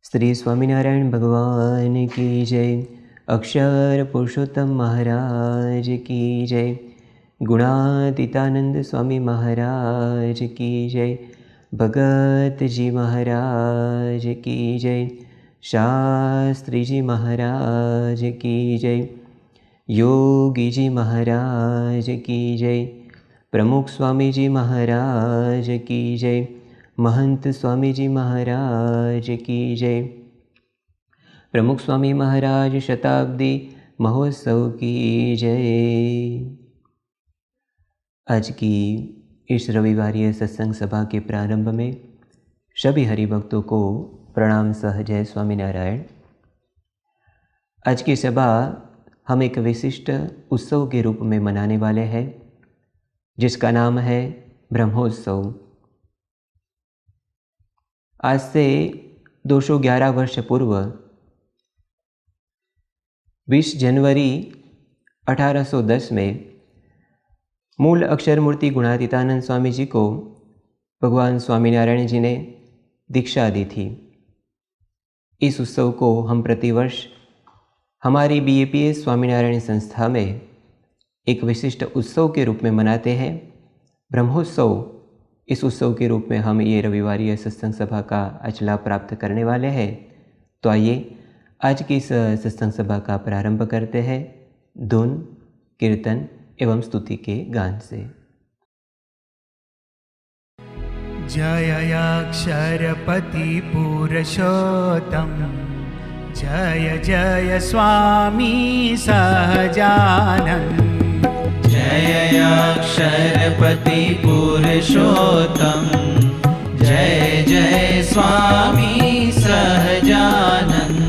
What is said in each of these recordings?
श्री स्वामीनारायण भगवान की जय। अक्षर पुरुषोत्तम महाराज की जय। गुणातीतानंद स्वामी महाराज की जय। भगत जी महाराज की जय। शास्त्री जी महाराज की जय। योगी जी महाराज की जय। प्रमुख स्वामी जी महाराज की जय। महंत स्वामी जी महाराज की जय। प्रमुख स्वामी महाराज शताब्दी महोत्सव की जय। आज की इस रविवारीय सत्संग सभा के प्रारंभ में सभी हरिभक्तों को प्रणाम सह जय स्वामीनारायण। आज की सभा हम एक विशिष्ट उत्सव के रूप में मनाने वाले हैं, जिसका नाम है ब्रह्मोत्सव। आज से 211 वर्ष पूर्व 20 जनवरी 1810 में मूल अक्षर मूर्ति गुणातीतानंद स्वामी जी को भगवान स्वामीनारायण जी ने दीक्षा दी थी। इस उत्सव को हम प्रतिवर्ष हमारी BAPS स्वामीनारायण संस्था में एक विशिष्ट उत्सव के रूप में मनाते हैं, ब्रह्मोत्सव। इस उत्सव के रूप में हम ये रविवारीय सत्संग सभा का आज लाभ प्राप्त करने वाले हैं। तो आइए आज की इस सत्संग सभा का प्रारंभ करते हैं धुन, कीर्तन एवं स्तुति के गान से। जय अक्षरपति पुरुषोत्तम, जय जय स्वामी सहजानंद। जय अक्षरपति पुरुषोत्तम, जय जय स्वामी सहजानंद।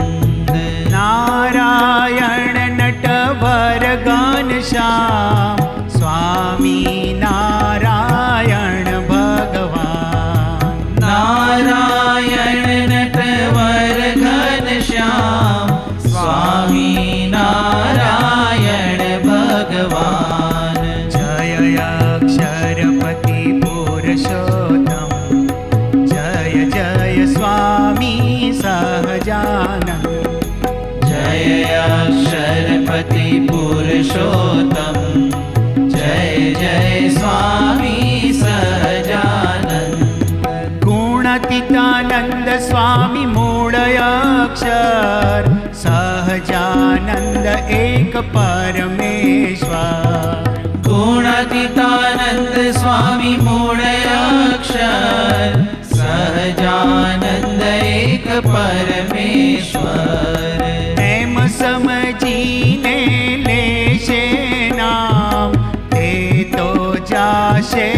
नारायण नटवर घनश्याम, स्वामी नारायण भगवान। नारायण नटवर घनश्याम, स्वामी नारायण भगवान। जय अक्षरपति पुरुषोत्तम, जय जय स्वामी सहजानंद। जय अक्षरपति पुरुषोत्तम, जय जय स्वामी सहजानंद। गुणातीतानंद स्वामी मूल अक्षर, सहजानंद एक परमेश्वर। गुणातीतानंद स्वामी मूल अक्षर, सहजानंद एक परमेश्वर। एम समझीने लेशे नाम, ते तो जाशे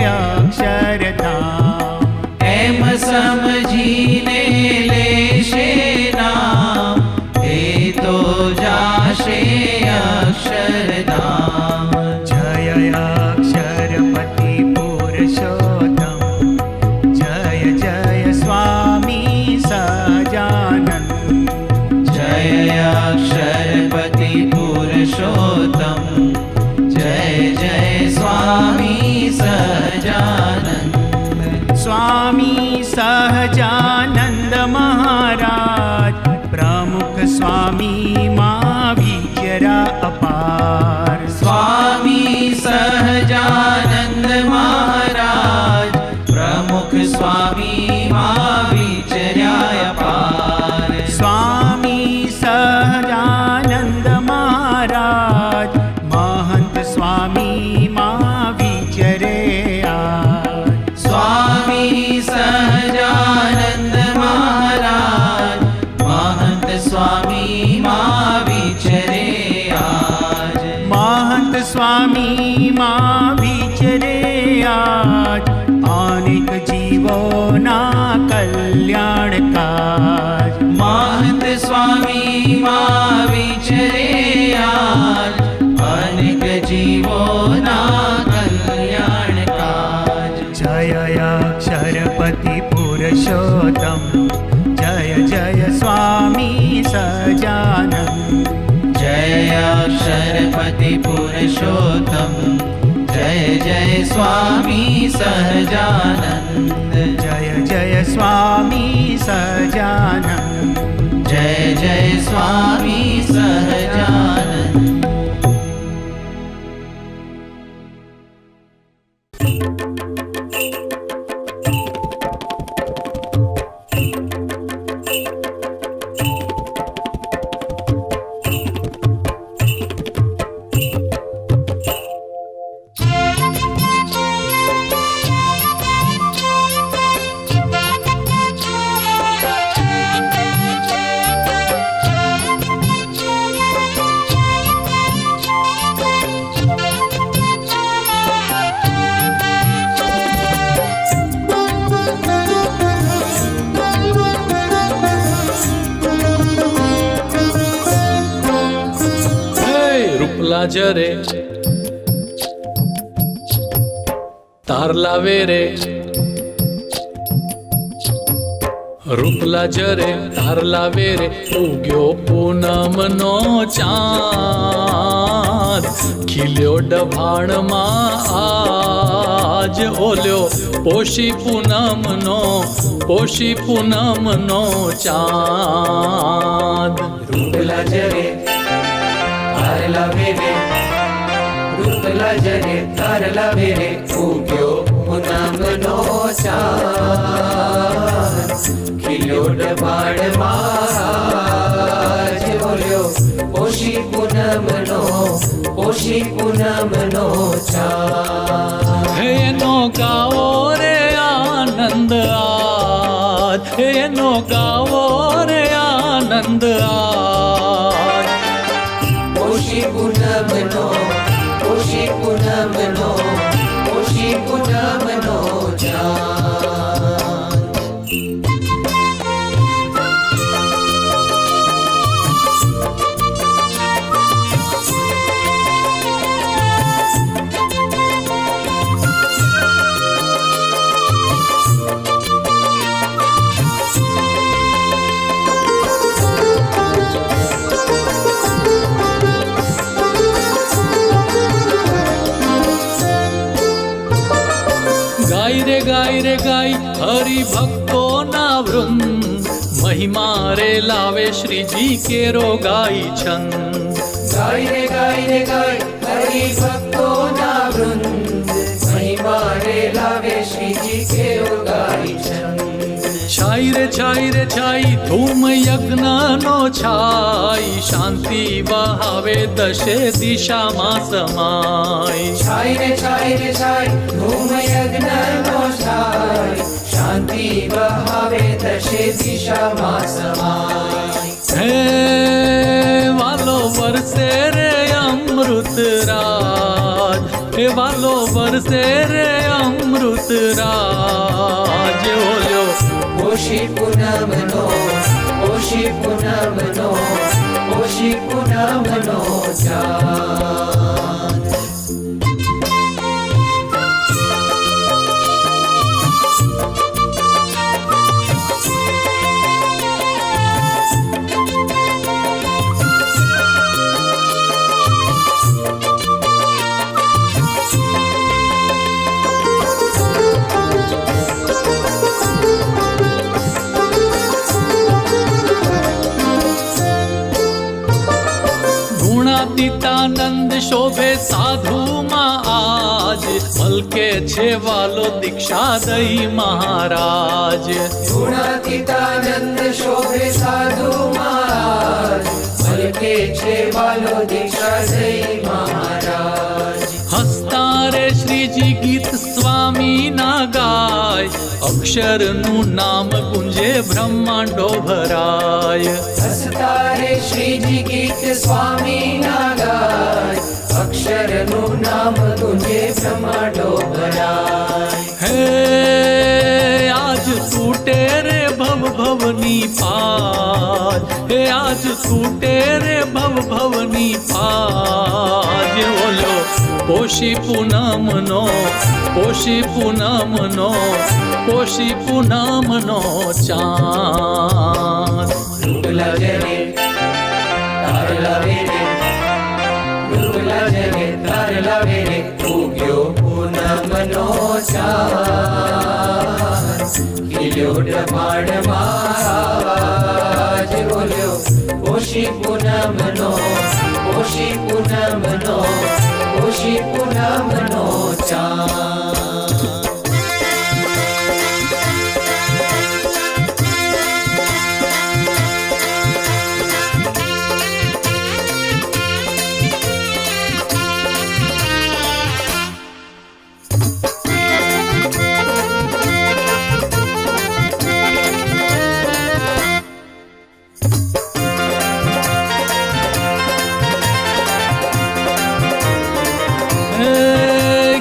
अक्षरधाम। एम समझीने लेशे नाम, ते तो जाशे अक्षरधाम। जय अक्षरपति पुरुषोत्तम, जय जय स्वामी सहजानंद। जय अक्षरपति पुरुषोत्तम, जय जय स्वामी सहजानंद। स्वामी सहजानंद महाराज, प्रमुख स्वामी माँ विचरा अपार। स्वामी सहजानंद महाराज, प्रमुख स्वामी महाविचर्या अपार। स्वामी सहजानंद महाराज, महंत स्वामी माँ विचरे आज। स्वामी सहजानंद महाराज, महंत स्वामी महाविचरे आज। महंत स्वामी माँ विचरे आज, अनेक जीवों ना कल्याण काज। महंत स्वामी महाविचरे आज, अनेक जीवों ना कल्याण काज। जय अक्षरपति पुरुषोत्तम, जय जय स्वामी सहजानंद। जय अक्षरपति पुरुषोत्तम, जय जय स्वामी सहजानंद जय जय स्वामी सहजानंद जय जय स्वामी सहजानंद जरे तारला वेरे रूपला जरे तारला वेरे उग्यो पूनमनो चांद खिल्यो डभाणमा आज ओल्यो पोशी पूनमनो चांद रूपला जरे तारला वेरे रूपला जरे तारला वेरे उग्यो पूनमनो चांद खिल्यो डभाणमा आज ओल्यो पोशी पूनमनो चांद हे नो गावो रे आनंद आज हे नो गावो रे आनंद आज पोशी पूनमनो चांद गाई रे गाई हरि भक्तो ना वृंद महिमा रे लावे श्री जी केरो गाई छंद गाई रे गाई हरि भक्तो ना वृंद महिमा रे लावे श्री जी के गाई छंद छाई रे छाई धूम यज्ञ नो छाई शांति बहावे दशे दिशा मा समाई छाई रे छाई धूम यज्ञ नो छाई शांति बहावे दशे दिशा मा समाई हे वालो बरसे रे अमृत राज हे वालो बरसे रे अमृत राज ओलो पोशी पूनमनो चांद गुणातीतानंद शोभे साधु माँ आज मलके छे वालो दीक्षा दई महाराज गुणातीतानंद शोभे साधु महाराज मलके छे वालो दीक्षा दई महाराज हस्तारे श्री जी गीत स्वामी ना गाय अक्षर नु नाम गुंजे ब्रह्मांडो भराय हस्तारे श्री जी गीत स्वामी ना गाय अक्षर नु नाम गुंजे ब्रह्मांडो भराय हे आज टूटे रे भवनी पाज हे आज टूटे रे भवनी पाज ओलो पोशी पूनमनो चांद रूपला जरे तारला वेरे उग्यो ચાર ખીલ્યો ડમાડ મહારાજ બોલ્યો પોષી પૂનમનો પોષી પૂનમનો પોષી પૂનમનો ચાર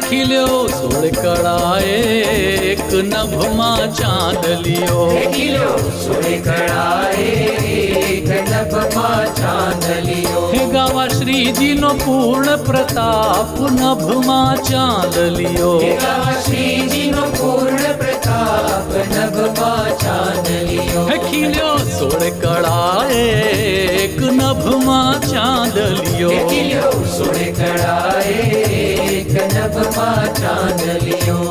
ખીલ્યો સોળ કળાએ એક નભમાં ચાંદલિયો ખીલ્યો સોળ કળાએ એક નભમાં ચાંદલિયો હે ગાવા શ્રીજીનો પૂર્ણ પ્રતાપ નભમાં ચાંદલિયો હે ગાવા શ્રીજીનો પૂર્ણ પ્રતાપ નભમાં ચાંદલિયો હે ખીલ્યો સોળ કળાએ એક નભમાં ચાંદલિયો ખીલ્યો સોળ કળાએ એક નભમાં ચાંદલિયો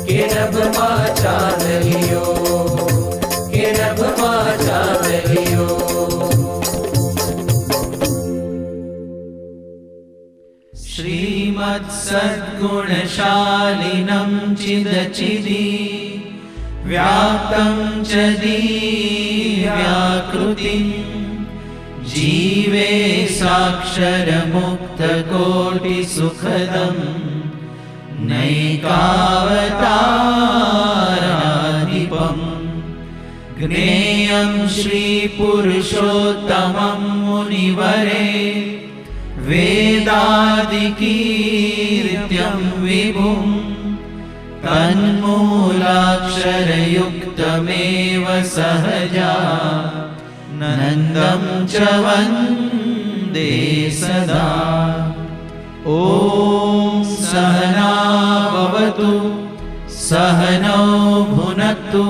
કે નભમાં ચાંદલિયો કે નભમાં ચાંદલિયો श्रीमत्सद्गुणशालिनं चिदचिदी व्याप्तं च दिव्याकृतिं जीवे साक्षरमुक्तकोटिसुखदं नैकावताराधिपं ज्ञेयं श्रीपुरुषोत्तमं मुनिवरे वेदादिकीर्त्यं विभुं तन्मूलाक्षरयुक्तमेव सहजा नन्दं च वन्दे सदा ॐ सहना भवतु सहनौ भुनक्तु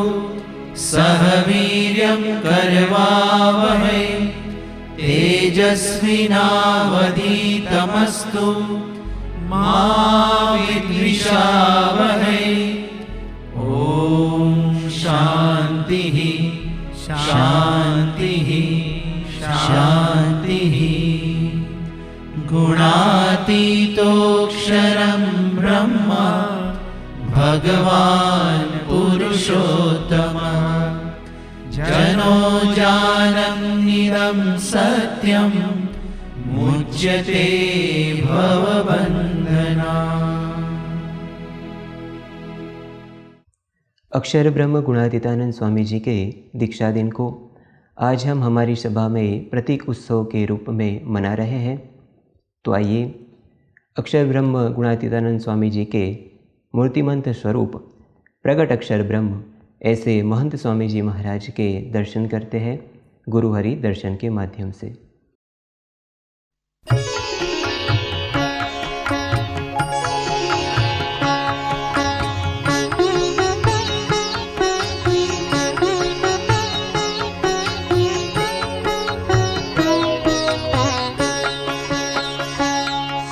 सह वीर्यं करवावहै तेजस्विनावधीतमस्तु मा विद्विषावहै ॐ शान्तिः शान्तिः शान्तिः गुणातीतोऽक्षरं ब्रह्म भगवान् पुरुषोत्तमः जनो जानन्निदं सत्यं मुच्यते भवबन्धना। अक्षर ब्रह्म गुणातीतानंद स्वामी जी के दीक्षा दिन को आज हम हमारी सभा में प्रतीक उत्सव के रूप में मना रहे हैं। तो आइए अक्षर ब्रह्म गुणातीतानंद स्वामी जी के मूर्तिमंत स्वरूप प्रगट अक्षर ब्रह्म ऐसे महंत स्वामी जी महाराज के दर्शन करते हैं गुरु हरि दर्शन के माध्यम से।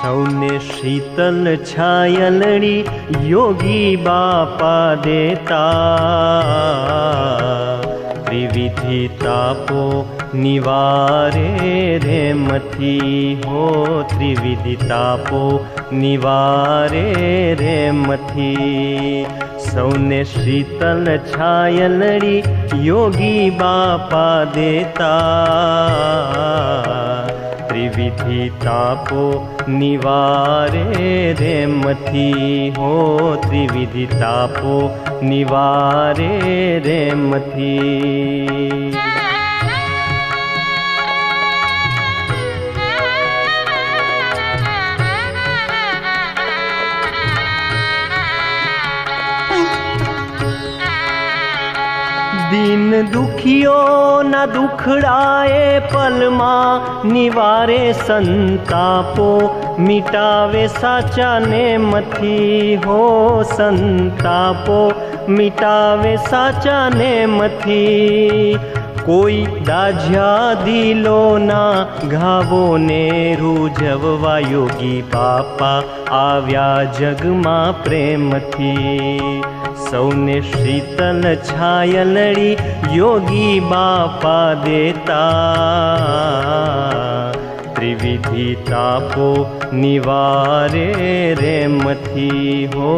સૌને શીતલ છાયલડી યોગી બાપા દેતા ત્રિવિધિ તાપો નિવારે રે મથી હો ત્રિવિધિ તાપો નિવારે રે મથી સૌને શીતલ છાયલડી યોગી બાપા દેતા त्रिविधि तापो निवारे रे मथी हो त्रिविधि तापो निवारे रे मथी। दीन दुखियो न दुखड़ाए पलमा निवारे संतापो मिटावे साचा ने मथी हो संतापो मिटावे साचा ने मथी કોઈ દાઝ્યા દિલોના ઘાવોને રૂઝવવા યોગી બાપા આવ્યા જગમાં પ્રેમથી. સૌને શીતલ છાયલડી યોગી બાપા દેતા. ત્રિવિધિ તાપો નિવારે રેમથી હો,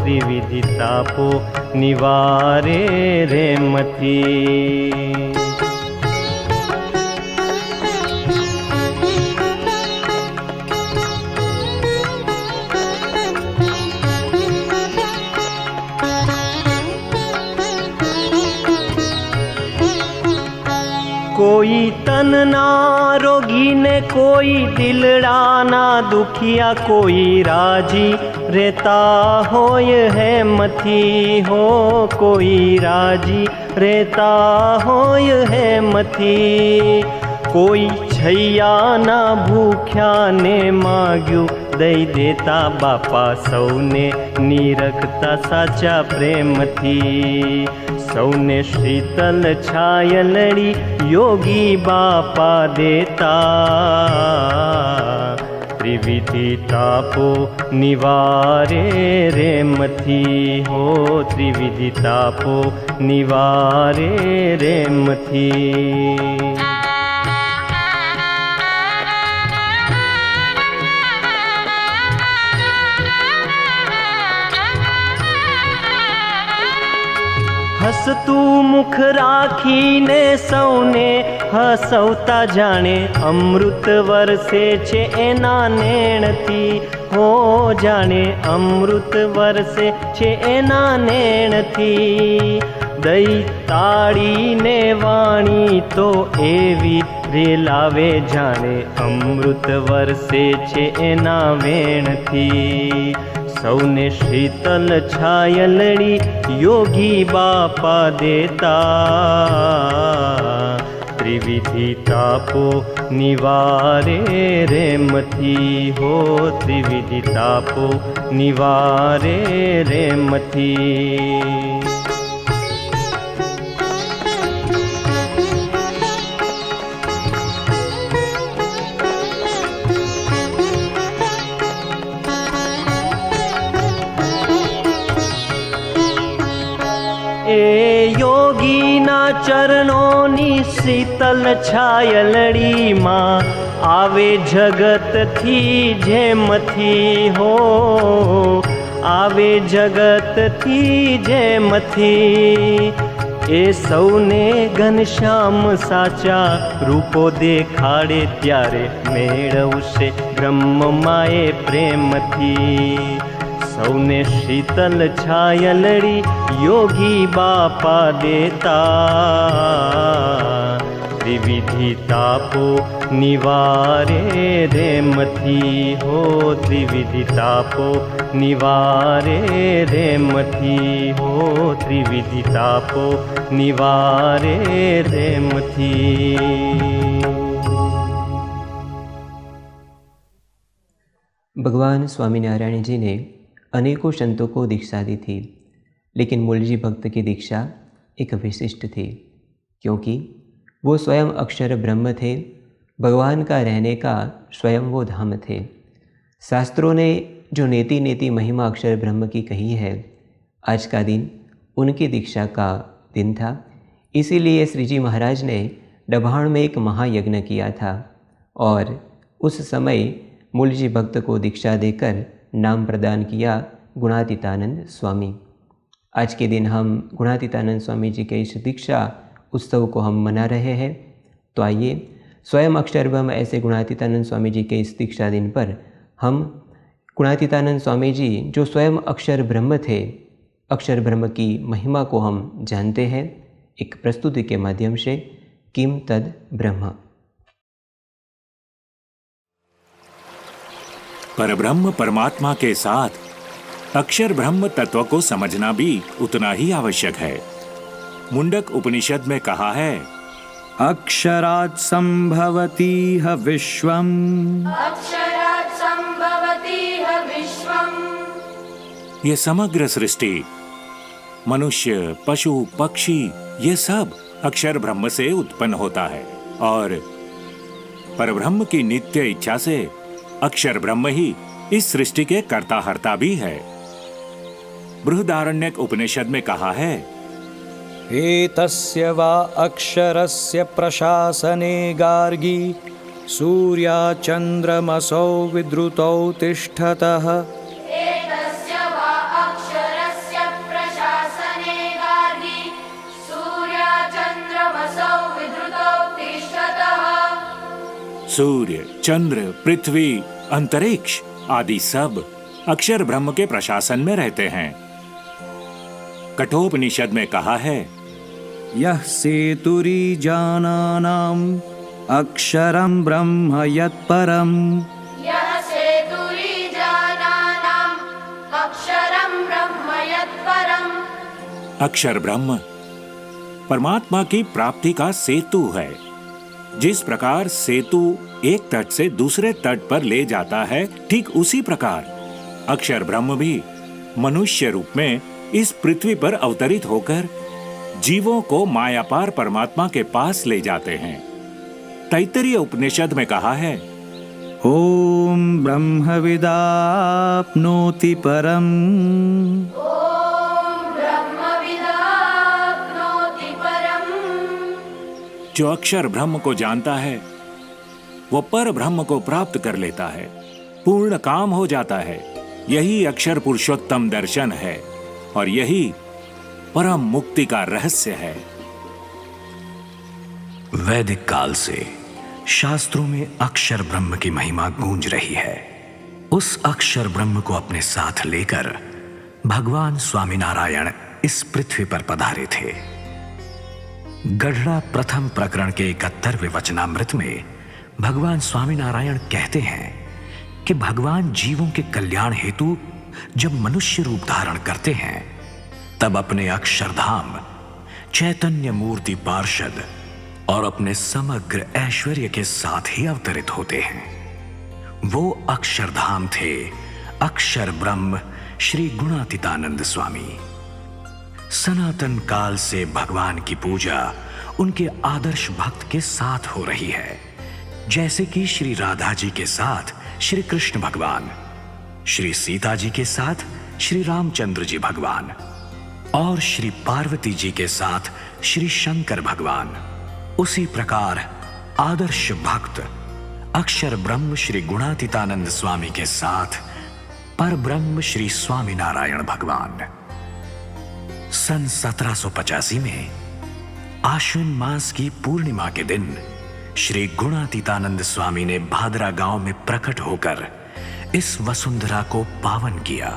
ત્રિવિધિ તાપો નિવારે રેમથી. કોઈ તનના રોગીને, કોઈ દિલડાના દુખિયા, કોઈ રાજી રહેતા હોય હેમથી હો, કોઈ રાજી રહેતા હોય હેમથી. કોઈ છૈયાના ભૂખ્યાને માગ્યું દઈ દેતા બાપા, સૌને નિરખતા સાચા પ્રેમથી. સૌને શીતલ છાયલડી યોગી બાપા દેતા. ત્રિવિધિ તાપો નિવારે રેમથી હો, ત્રિવિધિ તાપો નિવારે રેમથી. હસતું મુખ રાખીને સૌને હસવતા, જાણે અમૃત વરસે છે એના નેણથી હો, જાણે અમૃત વરસે છે એના નેણથી. દઈ તાળીને વાણી તો એવી રેલાવે, જાણે અમૃત વરસે છે એના વેણથી. સૌને શીતલ છાયલડી યોગી બાપા દેતા. ત્રિવિધિ તાપો નિવારે રેમથી હો, ત્રિવિધિ તાપો નિવારે રેમથી. એ યોગીના ચરણોની શીતલ છાયલડીમાં આવે જગતથી જેમથી હો, આવે જગતથી જેમથી. એ સૌને ઘનશ્યામ સાચા રૂપો દેખાડે, ત્યારે મેળવશે બ્રહ્મમાએ પ્રેમથી. સૌને શીતલ છાયલડી યોગી બાપા દેતા. ત્રિવિધિ તાપો નિવારે રેમથી હો, ત્રિવિધિ તાપો નિવારે રેમથી હો, ત્રિવિધિ તાપો નિવારે રેમથી. भगवान स्वामीनारायण जी ने अनेकों संतों को दीक्षा दी थी, लेकिन मूलजी भक्त की दीक्षा एक विशिष्ट थी, क्योंकि वो स्वयं अक्षर ब्रह्म थे, भगवान का रहने का स्वयं वो धाम थे। शास्त्रों ने जो नेति नेति महिमा अक्षर ब्रह्म की कही है, आज का दिन उनकी दीक्षा का दिन था। इसीलिए श्री जी महाराज ने डभाण में एक महायज्ञ किया था और उस समय मूलजी भक्त को दीक्षा देकर नाम प्रदान किया गुणातीतानंद स्वामी। आज के दिन हम गुणातीतानंद स्वामी जी के इस दीक्षा उत्सव को हम मना रहे हैं। तो आइए स्वयं अक्षर ब्रह्म ऐसे गुणातीतानंद स्वामी जी के इस दीक्षा दिन पर हम गुणातीतानंद स्वामी जी जो स्वयं अक्षर ब्रह्म थे, अक्षर ब्रह्म की महिमा को हम जानते हैं एक प्रस्तुति के माध्यम से। किम तद ब्रह्म। परब्रह्म परमात्मा के साथ अक्षर ब्रह्म तत्व को समझना भी उतना ही आवश्यक है। मुंडक उपनिषद में कहा है, अक्षरात् संभवतीह विश्वम्, अक्षरात् संभवतीह विश्वम्। ये समग्र सृष्टि, मनुष्य, पशु, पक्षी, ये सब अक्षर ब्रह्म से उत्पन्न होता है और परब्रह्म की नित्य इच्छा से अक्षर ब्रह्म ही इस सृष्टि के कर्ता हर्ता भी है। बृहदारण्यक उपनिषद में कहा है, एतस्य वा अक्षरस्य प्रशासने गार्गी सूर्याचन्द्रमसौ विद्रुतौ तिष्ठतः। एतस्य वा अक्षरस्य प्रशासने गार्गी सूर्याचन्द्रमसौ विद्रुतौ तिष्ठतः। सूर्य, चंद्र, पृथ्वी, अंतरिक्ष आदि सब अक्षर ब्रह्म के प्रशासन में रहते हैं। कठोपनिषद में कहा है, यः सेतुरी जानानाम् अक्षरं ब्रह्म यत्परम्। यः सेतुरी जानानाम् अक्षरं ब्रह्म यत्परम्। अक्षर ब्रह्म परमात्मा की प्राप्ति का सेतु है। जिस प्रकार सेतु एक तट से दूसरे तट पर ले जाता है, ठीक उसी प्रकार अक्षर ब्रह्म भी मनुष्य रूप में इस पृथ्वी पर अवतरित होकर जीवों को मायापार परमात्मा के पास ले जाते हैं। तैत्तरीय उपनिषद में कहा है, ओम ब्रह्मविदाप्नोति परम्। ॐ ब्रह्मविदाप्नोति परम्। जो अक्षर ब्रह्म को जानता है वो पर ब्रह्म को प्राप्त कर लेता है, पूर्ण काम हो जाता है। यही अक्षर पुरुषोत्तम दर्शन है और यही परम मुक्ति का रहस्य है। वैदिक काल से शास्त्रों में अक्षर ब्रह्म की महिमा गूंज रही है। उस अक्षर ब्रह्म को अपने साथ लेकर भगवान स्वामीनारायण इस पृथ्वी पर पधारे थे। गढ़ड़ा प्रथम प्रकरण के 71वें वचनामृत में भगवान स्वामीनारायण कहते हैं कि भगवान जीवों के कल्याण हेतु जब मनुष्य रूप धारण करते हैं तब अपने अक्षरधाम चैतन्य मूर्ति पार्षद और अपने समग्र ऐश्वर्य के साथ ही अवतरित होते हैं। वो अक्षरधाम थे अक्षर ब्रह्म श्री गुणातीतानंद स्वामी। सनातन काल से भगवान की पूजा उनके आदर्श भक्त के साथ हो रही है, जैसे कि श्री राधा जी के साथ श्री कृष्ण भगवान, श्री सीता जी के साथ श्री रामचंद्र जी भगवान और श्री पार्वती जी के साथ श्री शंकर भगवान। उसी प्रकार आदर्श भक्त अक्षर ब्रह्म श्री गुणातीतानंद स्वामी के साथ पर ब्रह्म श्री स्वामीनारायण भगवान। सन 1785 में आश्विन मास की पूर्णिमा के दिन श्री गुणातीतानंद स्वामी ने भादरा गांव में प्रकट होकर इस वसुंधरा को पावन किया।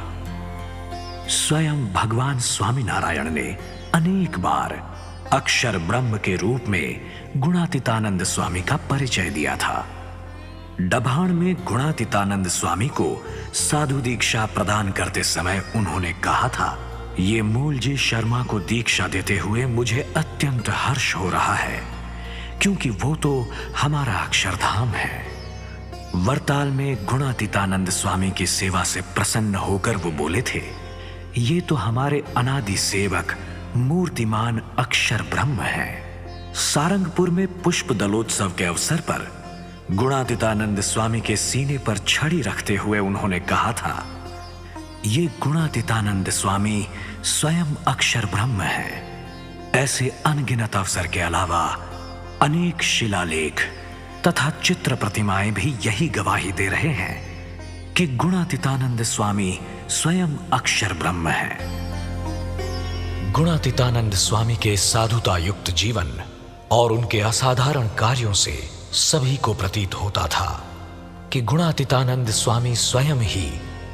स्वयं भगवान स्वामीनारायण ने अनेक बार अक्षर ब्रह्म के रूप में गुणातीतानंद स्वामी का परिचय दिया था। डभाण में गुणातीतानंद स्वामी को साधु दीक्षा प्रदान करते समय उन्होंने कहा था, ये मूलजी शर्मा को दीक्षा देते हुए मुझे अत्यंत हर्ष हो रहा है, क्योंकि वो तो हमारा अक्षरधाम है। वरताल में गुणातीतानंद स्वामी की सेवा से प्रसन्न होकर वो बोले थे, ये तो हमारे अनादि सेवक मूर्तिमान अक्षर ब्रह्म है। सारंगपुर में पुष्प दलोत्सव के अवसर पर गुणातीतानंद स्वामी के सीने पर छड़ी रखते हुए उन्होंने कहा था, ये गुणातीतानंद स्वामी स्वयं अक्षर ब्रह्म है। ऐसे अनगिनत अवसर के अलावा अनेक शिलालेख तथा चित्र प्रतिमाएं भी यही गवाही दे रहे हैं कि गुणातीतानंद स्वामी स्वयं अक्षर ब्रह्म है। गुणातीतानंद स्वामी के साधुता युक्त जीवन और उनके असाधारण कार्यों से सभी को प्रतीत होता था कि गुणातीतानंद स्वामी स्वयं ही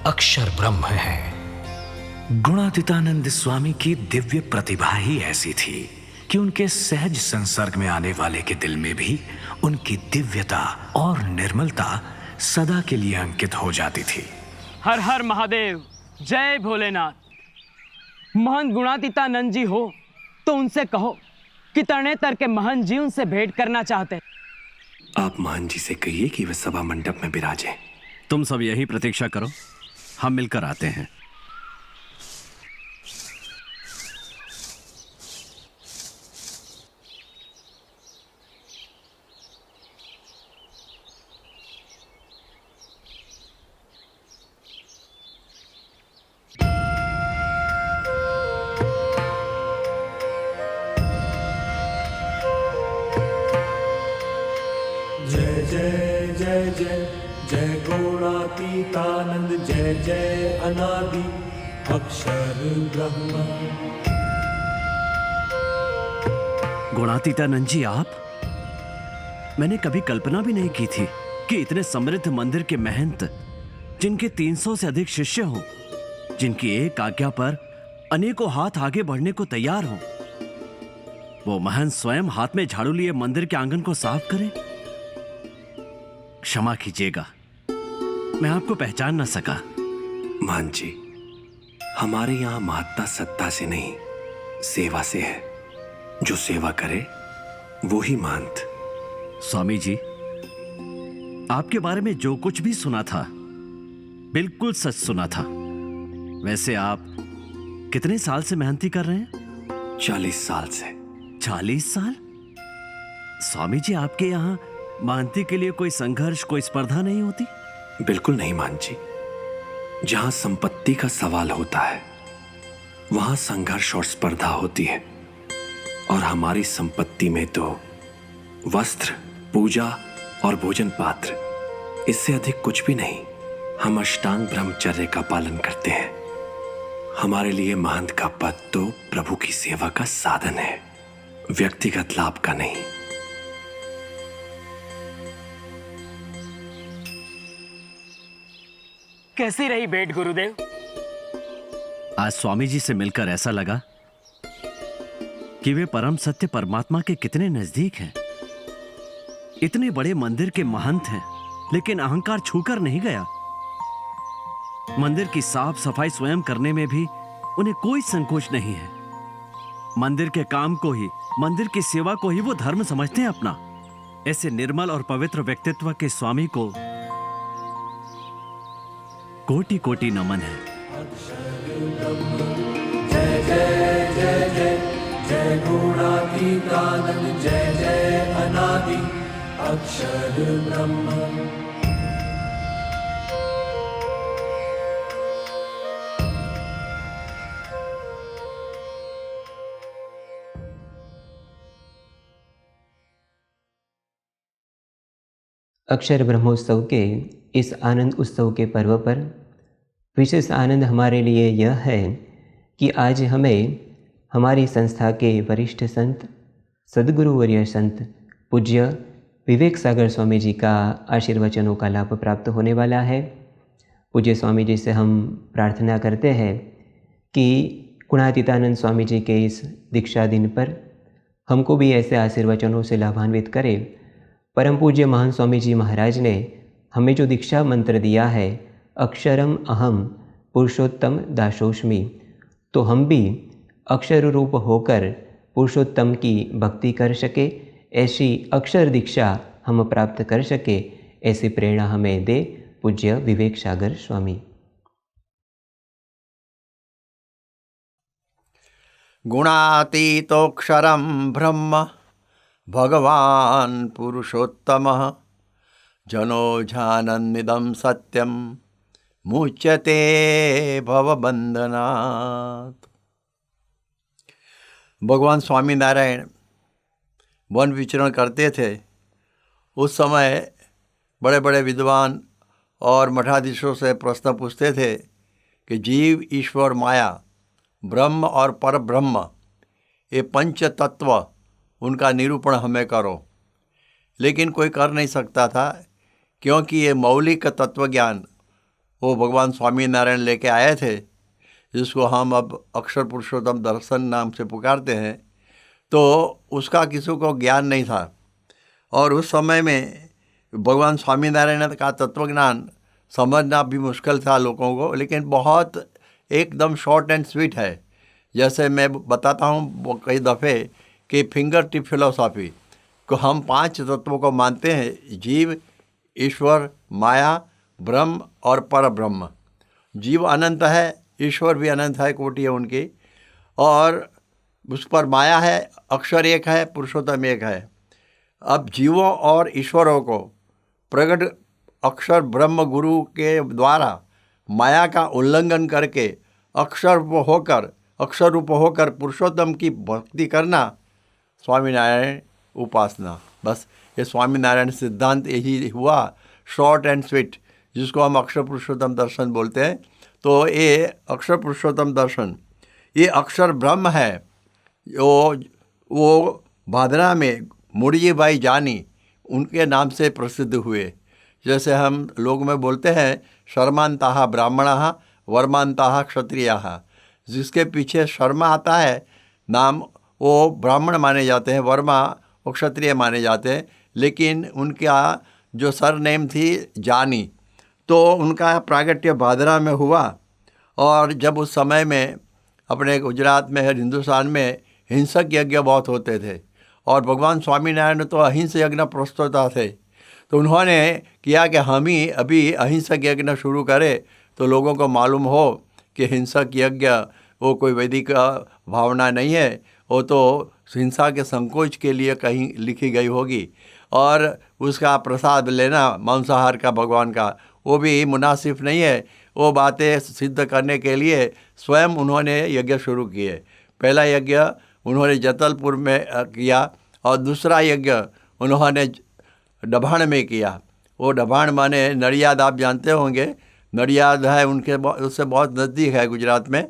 अक्षर ब्रह्म हैं। गुणातीतानंद स्वामी की दिव्य प्रतिभा ही ऐसी थी कि उनके सहज संसर्ग में आने वाले के दिल में भी उनकी दिव्यता और निर्मलता सदा के लिए अंकित हो जाती थी। हर हर महादेव, जय भोलेनाथ। महंत गुणातीतानंद जी हो तो उनसे कहो कि तरणेतर के महंत जी उनसे भेंट करना चाहते हैं। आप महंत जी से कहिए कि वे सभा मंडप में विराजें। तुम सब यही प्रतीक्षा करो, हम मिलकर आते हैं। जय जय जय जय गुणातीतानंद जय जय अनादि अक्षर ब्रह्म। गुणातीतानंद जी आप, मैंने कभी कल्पना भी नहीं की थी कि इतने समृद्ध मंदिर के महंत, जिनके 300 से अधिक शिष्य हों, जिनकी एक आज्ञा पर अनेकों हाथ आगे बढ़ने को तैयार हों, वो महंत स्वयं हाथ में झाड़ू लिए मंदिर के आंगन को साफ करें। क्षमा कीजिएगा, मैं आपको पहचान न सका। मान जी, हमारे यहाँ महत्ता सत्ता से नहीं, सेवा से है। जो सेवा करे वो ही महंत। स्वामी जी, आपके बारे में जो कुछ भी सुना था बिल्कुल सच सुना था। वैसे आप कितने साल से मेहनती कर रहे हैं? 40 साल से। 40 साल? स्वामी जी, आपके यहाँ मेहनती के लिए कोई संघर्ष, कोई स्पर्धा नहीं होती? बिल्कुल नहीं मान जी। जहां संपत्ति का सवाल होता है वहां संघर्ष और स्पर्धा होती है, और हमारी संपत्ति में तो वस्त्र, पूजा और भोजन पात्र, इससे अधिक कुछ भी नहीं। हम अष्टांग ब्रह्मचर्य का पालन करते हैं। हमारे लिए महंत का पद तो प्रभु की सेवा का साधन है, व्यक्तिगत लाभ का नहीं। कैसी रही भेंट गुरुदेव? आज स्वामी जी से मिलकर ऐसा लगा कि वे परम सत्य परमात्मा के कितने नजदीक हैं। इतने बड़े मंदिर के महंत हैं, लेकिन अहंकार छूकर नहीं गया। मंदिर की साफ सफाई स्वयं करने में भी उन्हें कोई संकोच नहीं है। मंदिर के काम को ही, मंदिर की सेवा को ही वो धर्म समझते हैं अपना। ऐसे निर्मल और पवित्र व्यक्तित्व के स्वामी को कोटि कोटि नमन है। जय जय जय जय जय गुणातीतानंद जय जय अनादि अक्षर ब्रह्म। अक्षर ब्रह्मोत्सव के इस आनंद उत्सव के पर्व पर विशेष आनंद हमारे लिए यह है कि आज हमें हमारी संस्था के वरिष्ठ संत, सद्गुरुवर्य संत पूज्य विवेक सागर स्वामी जी का आशीर्वचनों का लाभ प्राप्त होने वाला है। पूज्य स्वामी जी से हम प्रार्थना करते हैं कि गुणातीतानंद स्वामी जी के इस दीक्षा दिन पर हमको भी ऐसे आशीर्वचनों से लाभान्वित करें। परम पूज्य महान स्वामी जी महाराज ने हमें जो दीक्षा मंत्र दिया है, अक्षरम अहम पुरुषोत्तम दासोस्मि, तो हम भी अक्षर रूप होकर पुरुषोत्तम की भक्ति कर सके, ऐसी अक्षर दीक्षा हम प्राप्त कर सके, ऐसी प्रेरणा हमें दे पूज्य विवेक सागर स्वामी। गुणातीतोक्षरं ब्रह्म भगवान् पुरुषोत्तमः जनो जानन्निदं सत्यं मुच्यते भवबंधनात्। भगवान स्वामीनारायण वन विचरण करते थे। उस समय बड़े बड़े विद्वान और मठाधीशों से प्रश्न पूछते थे कि जीव, ईश्वर, माया, ब्रह्म और पर ब्रह्म, ये पंच तत्व, उनका निरूपण हमें करो। लेकिन कोई कर नहीं सकता था, क्योंकि ये मौलिक तत्व ज्ञान वो भगवान स्वामीनारायण लेके आए थे, जिसको हम अब अक्षर पुरुषोत्तम दर्शन नाम से पुकारते हैं। तो उसका किसी को ज्ञान नहीं था, और उस समय में भगवान स्वामीनारायण का तत्वज्ञान समझना भी मुश्किल था लोगों को। लेकिन बहुत एकदम शॉर्ट एंड स्वीट है। जैसे मैं बताता हूँ कई दफ़े कि फिंगर टिप फिलोसॉफी को हम 5 तत्वों को मानते हैं: जीव, ईश्वर, माया, ब्रह्म और पर ब्रह्म। जीव अनंत है, ईश्वर भी अनंत है, कोटि है उनकी, और उस पर माया है, अक्षर एक है, पुरुषोत्तम एक है। अब जीवों और ईश्वरों को प्रकट अक्षर ब्रह्म गुरु के द्वारा माया का उल्लंघन करके अक्षर रूप होकर पुरुषोत्तम की भक्ति करना, स्वामीनारायण उपासना। बस ये स्वामीनारायण सिद्धांत यही हुआ, शॉर्ट एंड स्वीट, जिसको हम अक्षर पुरुषोत्तम दर्शन बोलते हैं। तो ये अक्षर पुरुषोत्तम दर्शन, ये अक्षर ब्रह्म है। वो भादरा में मुड़िए भाई जानी उनके नाम से प्रसिद्ध हुए। जैसे हम लोग में बोलते हैं शर्मांताः ब्राह्मणाः वर्मांताः क्षत्रियाः, जिसके पीछे शर्मा आता है नाम, वो ब्राह्मण माने जाते हैं, वर्मा वो क्षत्रिय माने जाते हैं। लेकिन उनका जो सरनेम थी जानी, तो उनका प्रागट्य भादरा में हुआ। और जब उस समय में अपने गुजरात में, हिंदुस्तान में हिंसक यज्ञ बहुत होते थे, और भगवान स्वामीनारायण तो अहिंसक यज्ञ प्रस्तोता थे। तो उन्होंने किया कि हम ही अभी अहिंसक यज्ञ शुरू करें, तो लोगों को मालूम हो कि हिंसक यज्ञ वो कोई वैदिक भावना नहीं है, वो तो हिंसा के संकोच के लिए कहीं लिखी गई होगी। और उसका प्रसाद लेना मांसाहार का भगवान का, वो भी मुनासिब नहीं है। वो बातें सिद्ध करने के लिए स्वयं उन्होंने यज्ञ शुरू किए। पहला यज्ञ उन्होंने जतलपुर में किया, और दूसरा यज्ञ उन्होंने डभाण में किया। वो डभाण माने नडियाद, आप जानते होंगे, नडियाद है उनके उससे बहुत नज़दीक है गुजरात में।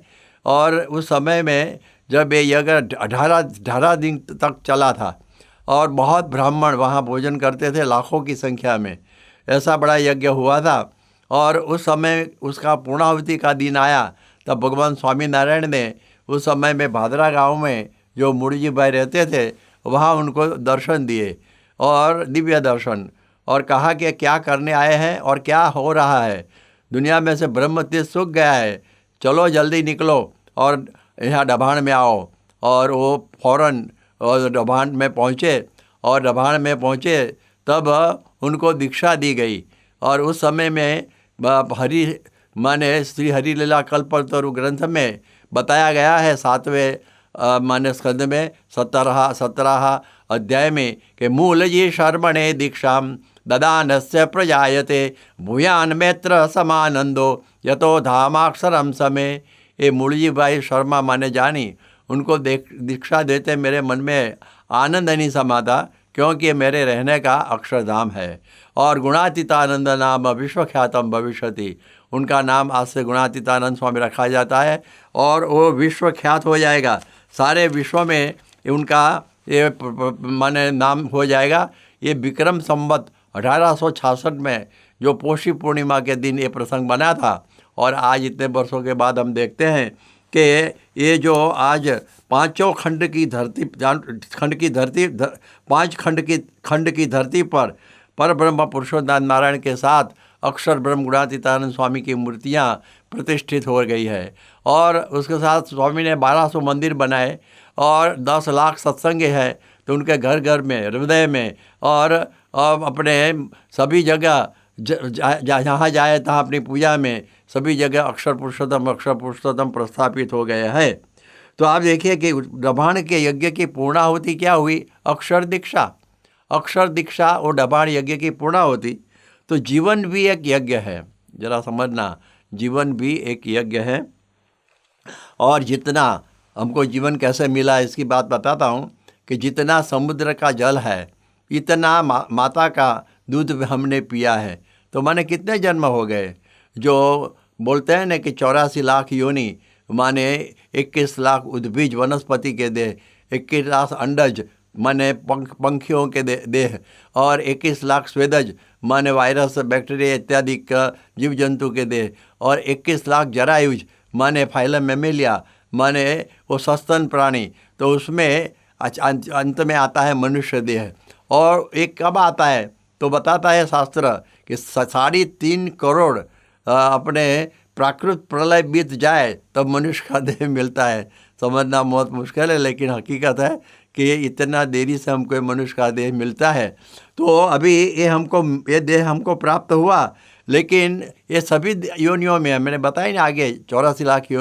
और उस समय में जब ये यज्ञ 18 दिन तक चला था, और बहुत ब्राह्मण वहाँ भोजन करते थे, लाखों की संख्या में, ऐसा बड़ा यज्ञ हुआ था। और उस समय उसका पूर्णाहुति का दिन आया, तब भगवान स्वामीनारायण ने उस समय में भादरा गांव में जो मुड़जी भाई रहते थे, वहाँ उनको दर्शन दिए, और दिव्य दर्शन, और कहा कि क्या करने आए हैं और क्या हो रहा है। दुनिया में से ब्रह्म तेज सूख गया है, चलो जल्दी निकलो और यहाँ डभाण में आओ। और वो फौरन और डभाण में पहुँचे, और डभाण में पहुँचे तब उनको दीक्षा दी गई। और उस समय में हरि माने श्री हरिलीला कल्पतरु ग्रंथ में बताया गया है 7वें माने स्कंद में 17 अध्याय में कि मूलजी शर्मणे दीक्षा ददानस्य प्रजायते भूयान मैत्र समानंदो यतो धामाक्षरम समे। ये मूलजी भाई शर्मा माने जानी, उनको दीक्षा देते मेरे मन में आनंद नहीं समाता, क्योंकि मेरे रहने का अक्षरधाम है। और गुणातीतानंद नाम विश्वख्यातम भविष्यति, उनका नाम आज से गुणातीतानंद स्वामी रखा जाता है, और वो विश्वख्यात हो जाएगा, सारे विश्व में उनका ये माने नाम हो जाएगा। ये विक्रम संवत 1866 में जो पोषी पूर्णिमा के दिन ये प्रसंग बना था, और आज इतने वर्षों के बाद हम देखते हैं कि ये जो आज पांचों खंड की धरती 5 खंड की धरती पर परब्रह्म पुरुषोत्तम नारायण के साथ अक्षर ब्रह्म गुणातीतानंद स्वामी की मूर्तियाँ प्रतिष्ठित हो गई है। और उसके साथ स्वामी ने 1200 मंदिर बनाए, और 10 लाख सत्संग है, तो उनके घर घर में, हृदय में, और अपने सभी जगह जहाँ जाए तहाँ अपनी पूजा में सभी जगह अक्षर पुरुषोत्तम प्रस्थापित हो गए हैं। तो आप देखिए कि डभाण के यज्ञ की पूर्णाहुति क्या हुई, अक्षर दीक्षा और डभाण यज्ञ की पूर्णाहुति। तो जीवन भी एक यज्ञ है, जरा समझना, जीवन भी एक यज्ञ है। और जितना हमको जीवन कैसे मिला इसकी बात बताता हूँ कि जितना समुद्र का जल है इतना माता का दूध हमने पिया है। तो माने कितने जन्म हो गए, जो बोलते हैं ना कि 84 लाख योनि माने 21 लाख उद्भिज वनस्पति के देह, 21 लाख अंडज माने पंखियों के देह, और 21 लाख स्वेदज माने वायरस बैक्टीरिया इत्यादि का जीव जंतु के देह, और 21 लाख जरायुज माने फाइलम मेमेलिया माने वो सस्तन प्राणी। तो उसमें अंत में आता है मनुष्य देह। और एक कब आता है तो बताता है शास्त्र कि 3.5 करोड़ अपने प्राकृत प्रलय बीत जाए तब मनुष्य का देह मिलता है। समझना बहुत मुश्किल है, लेकिन हकीकत है कि इतना देरी से हमको मनुष्य का देह मिलता है। तो अभी ये देह हमको प्राप्त हुआ, लेकिन ये सभी योनियों में मैंने बताया ना आगे 84 लाख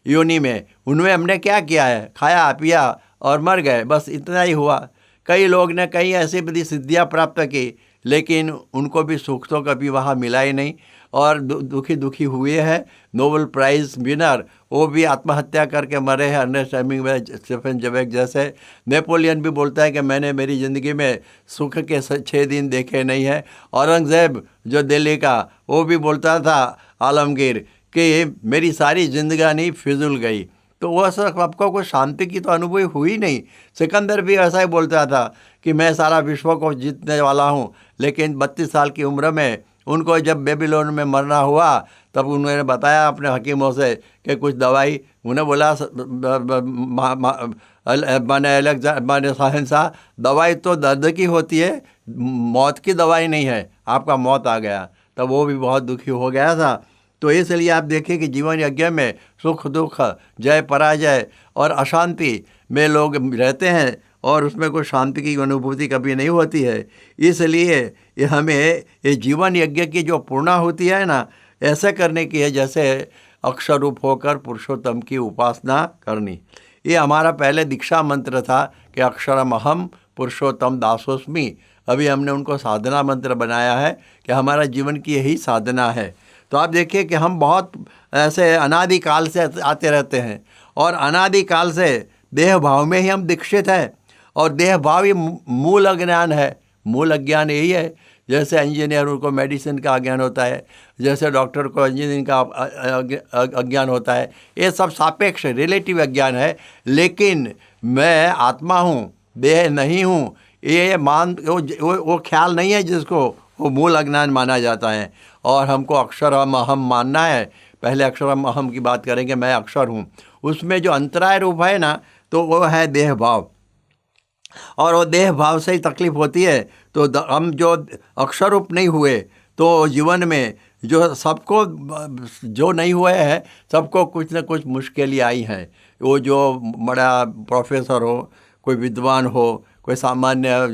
योनि में उनमें हमने क्या किया है, खाया पिया और मर गए, बस इतना ही हुआ। कई लोग ने कई ऐसी बड़ी सिद्धियाँ प्राप्त की लेकिन उनको भी सुख तो कभी वहाँ मिला ही नहीं, और दुखी दुखी हुए हैं। नोबेल प्राइज़ विनर वो भी आत्महत्या करके मरे हैं, अर्नेस्ट हेमिंग्वे, स्टीफन ज़वेग जैसे। नेपोलियन भी बोलता है कि मैंने मेरी ज़िंदगी में सुख के 6 दिन देखे नहीं हैं। औरंगज़ेब जो दिल्ली का, वो भी बोलता था, आलमगीर, कि मेरी सारी जिंदगानी फिजूल गई। तो वह सब आपको कोई शांति की तो अनुभूति हुई नहीं। सिकंदर भी ऐसा ही बोलता था कि मैं सारा विश्व को जीतने वाला हूँ, लेकिन 32 साल की उम्र में उनको जब बेबीलोन में मरना हुआ तब उन्होंने बताया अपने हकीमों से कि कुछ दवाई, उन्हें बोला मैंने शहंशाह, दवाई तो दर्द की होती है, मौत की दवाई नहीं है, आपका मौत आ गया। तब वो भी बहुत दुखी हो गया था। तो इसलिए आप देखिए कि जीवन यज्ञ में सुख दुख, जय पराजय और अशांति में लोग रहते हैं, और उसमें कोई शांति की अनुभूति कभी नहीं होती है। इसलिए ये हमें ये जीवन यज्ञ की जो पूर्णा होती है ना, ऐसे करने की है जैसे अक्षर रूप होकर पुरुषोत्तम की उपासना करनी। ये हमारा पहले दीक्षा मंत्र था कि अक्षरम अहम पुरुषोत्तम दासोस्मि। अभी हमने उनको साधना मंत्र बनाया है कि हमारा जीवन की यही साधना है। तो आप देखिए कि हम बहुत ऐसे अनादिकाल से आते रहते हैं, और अनादिकाल से देह भाव में ही हम दीक्षित हैं, और देह भाव ही मूल अज्ञान है। मूल अज्ञान यही है, जैसे इंजीनियर को मेडिसिन का अज्ञान होता है, जैसे डॉक्टर को इंजीनियरिंग का अज्ञान होता है। ये सब सापेक्ष रिलेटिव अज्ञान है। लेकिन मैं आत्मा हूँ, देह नहीं हूँ, ये वो ख्याल नहीं है जिसको वो मूल अज्ञान माना जाता है। और हमको अक्षरम अहम मानना है। पहले अक्षरम अहम की बात करेंगे, मैं अक्षर हूँ। उसमें जो अंतराय रूप है ना, तो वो है देह भाव, और वो देह भाव से ही तकलीफ होती है। तो हम जो अक्षर रूप नहीं हुए, तो जीवन में जो सबको जो नहीं हुए हैं, सबको कुछ न कुछ मुश्किलें आई हैं। वो जो बड़ा प्रोफेसर हो, कोई विद्वान हो, कोई सामान्य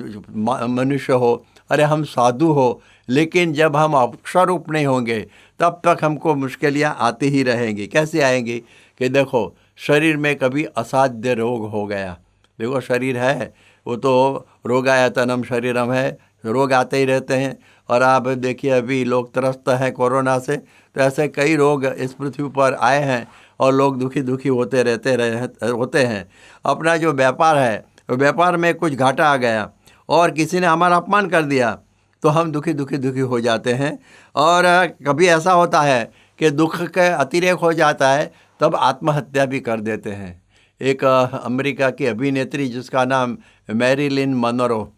मनुष्य हो, अरे हम साधु हो, लेकिन जब हम अक्षर रूप नहीं होंगे तब तक हमको मुश्किलें आती ही रहेंगी। कैसे आएंगी कि देखो, शरीर में कभी असाध्य रोग हो गया। देखो शरीर है, वो तो रोगायतनम शरीरम है, रोग आते ही रहते हैं। और आप देखिए अभी लोग त्रस्त हैं कोरोना से, तो ऐसे कई रोग इस पृथ्वी पर आए हैं, और लोग दुखी दुखी होते हैं। अपना जो व्यापार है, व्यापार में कुछ घाटा आ गया और किसी ने हमारा अपमान कर दिया, तो हम दुखी हो जाते हैं। और कभी ऐसा होता है कि दुख के अतिरेक हो जाता है, तब आत्महत्या भी कर देते हैं। एक अमेरिका की अभिनेत्री जिसका नाम मैरिलिन मनरो,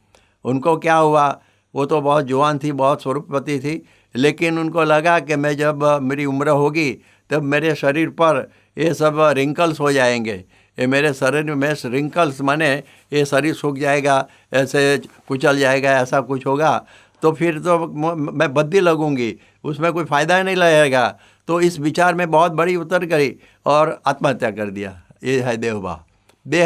उनको क्या हुआ, वो तो बहुत जवान थी, बहुत स्वरूपवती थी, लेकिन उनको लगा कि मैं जब मेरी उम्र होगी तब मेरे शरीर पर ये सब रिंकल्स हो जाएंगे, ये मेरे शरीर में रिंकल्स माने ये शरीर सूख जाएगा, ऐसे कुचल जाएगा, ऐसा कुछ होगा, तो फिर तो मैं बद्दी लगूंगी, उसमें कोई फ़ायदा ही नहीं लगेगा। तो इस विचार में बहुत बड़ी उतर गई और आत्महत्या कर दिया। ये है देह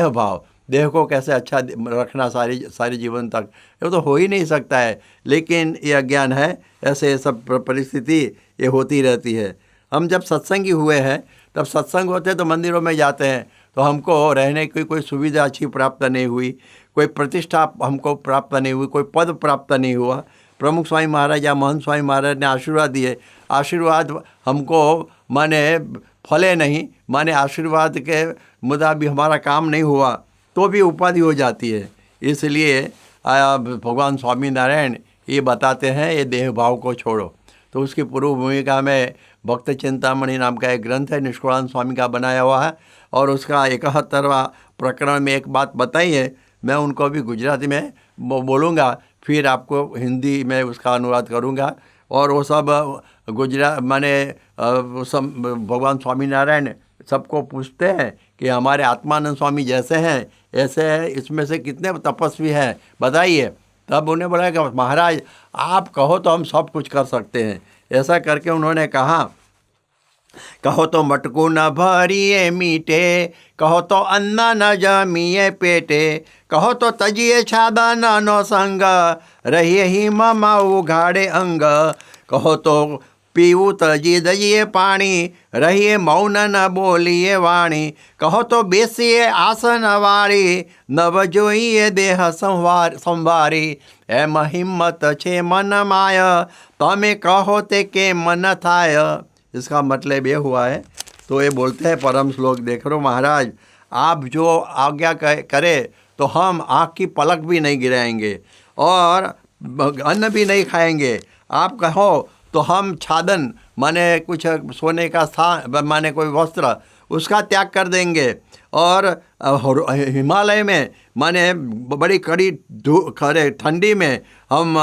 भाव। देह को कैसे अच्छा रखना सारी जीवन तक, ये तो हो ही नहीं सकता है। लेकिन ये अज्ञान है, ऐसे सब परिस्थिति ये होती रहती है। हम जब सत्संगी हुए हैं, तब सत्संग होते तो मंदिरों में जाते हैं, तो हमको रहने की कोई सुविधा अच्छी प्राप्त नहीं हुई, कोई प्रतिष्ठा हमको प्राप्त नहीं हुई, कोई पद प्राप्त नहीं हुआ। प्रमुख स्वामी महाराज या महंत स्वामी महाराज ने आशीर्वाद दिए, आशीर्वाद हमको माने फले नहीं, माने आशीर्वाद के मुताबिक हमारा काम नहीं हुआ, तो भी उपाधि हो जाती है। इसलिए भगवान स्वामी नारायण ये बताते हैं, ये देह भाव को छोड़ो। तो उसकी पूर्व भूमिका में भक्त चिंतामणि नाम का एक ग्रंथ है, निष्कुलानंद स्वामी का बनाया हुआ है, और उसका 71वां प्रकरण में एक बात बताई है। मैं उनको भी गुजराती में बोलूँगा, फिर आपको हिंदी में उसका अनुवाद करूँगा। और वो सब भगवान स्वामी नारायण सबको पूछते हैं कि हमारे आत्मानंद स्वामी जैसे हैं, ऐसे इसमें से कितने तपस्वी हैं बताइए। तब उन्हें बोला कि महाराज आप कहो तो हम सब कुछ कर सकते हैं। ऐसा करके उन्होंने कहा, कहो तो मटकू न भरिए मीठे, कहो तो अन्ना न जमिए पेटे, कहो तो तजिए छादा नानो संग, रहिए ही ममा उघाड़े अंग, कहो तो पीऊ तजी दजिए पानी, रहिए मौन न बोलिए वाणी। कहो तो बेसिए आसन वारी, नव जोइए देह संवारी। एम हिम्मत छे मन माय, तमे कहो ते के मन थाय। इसका मतलब ये हुआ है, तो ये बोलते हैं परम श्लोक, देख लो महाराज, आप जो आज्ञा करे तो हम आँख की पलक भी नहीं गिराएंगे और अन्न भी नहीं खाएंगे। आप कहो तो हम छादन माने कुछ सोने का स्थान माने कोई वस्त्र उसका त्याग कर देंगे, और हिमालय में माने बड़ी कड़ी खड़े ठंडी में हम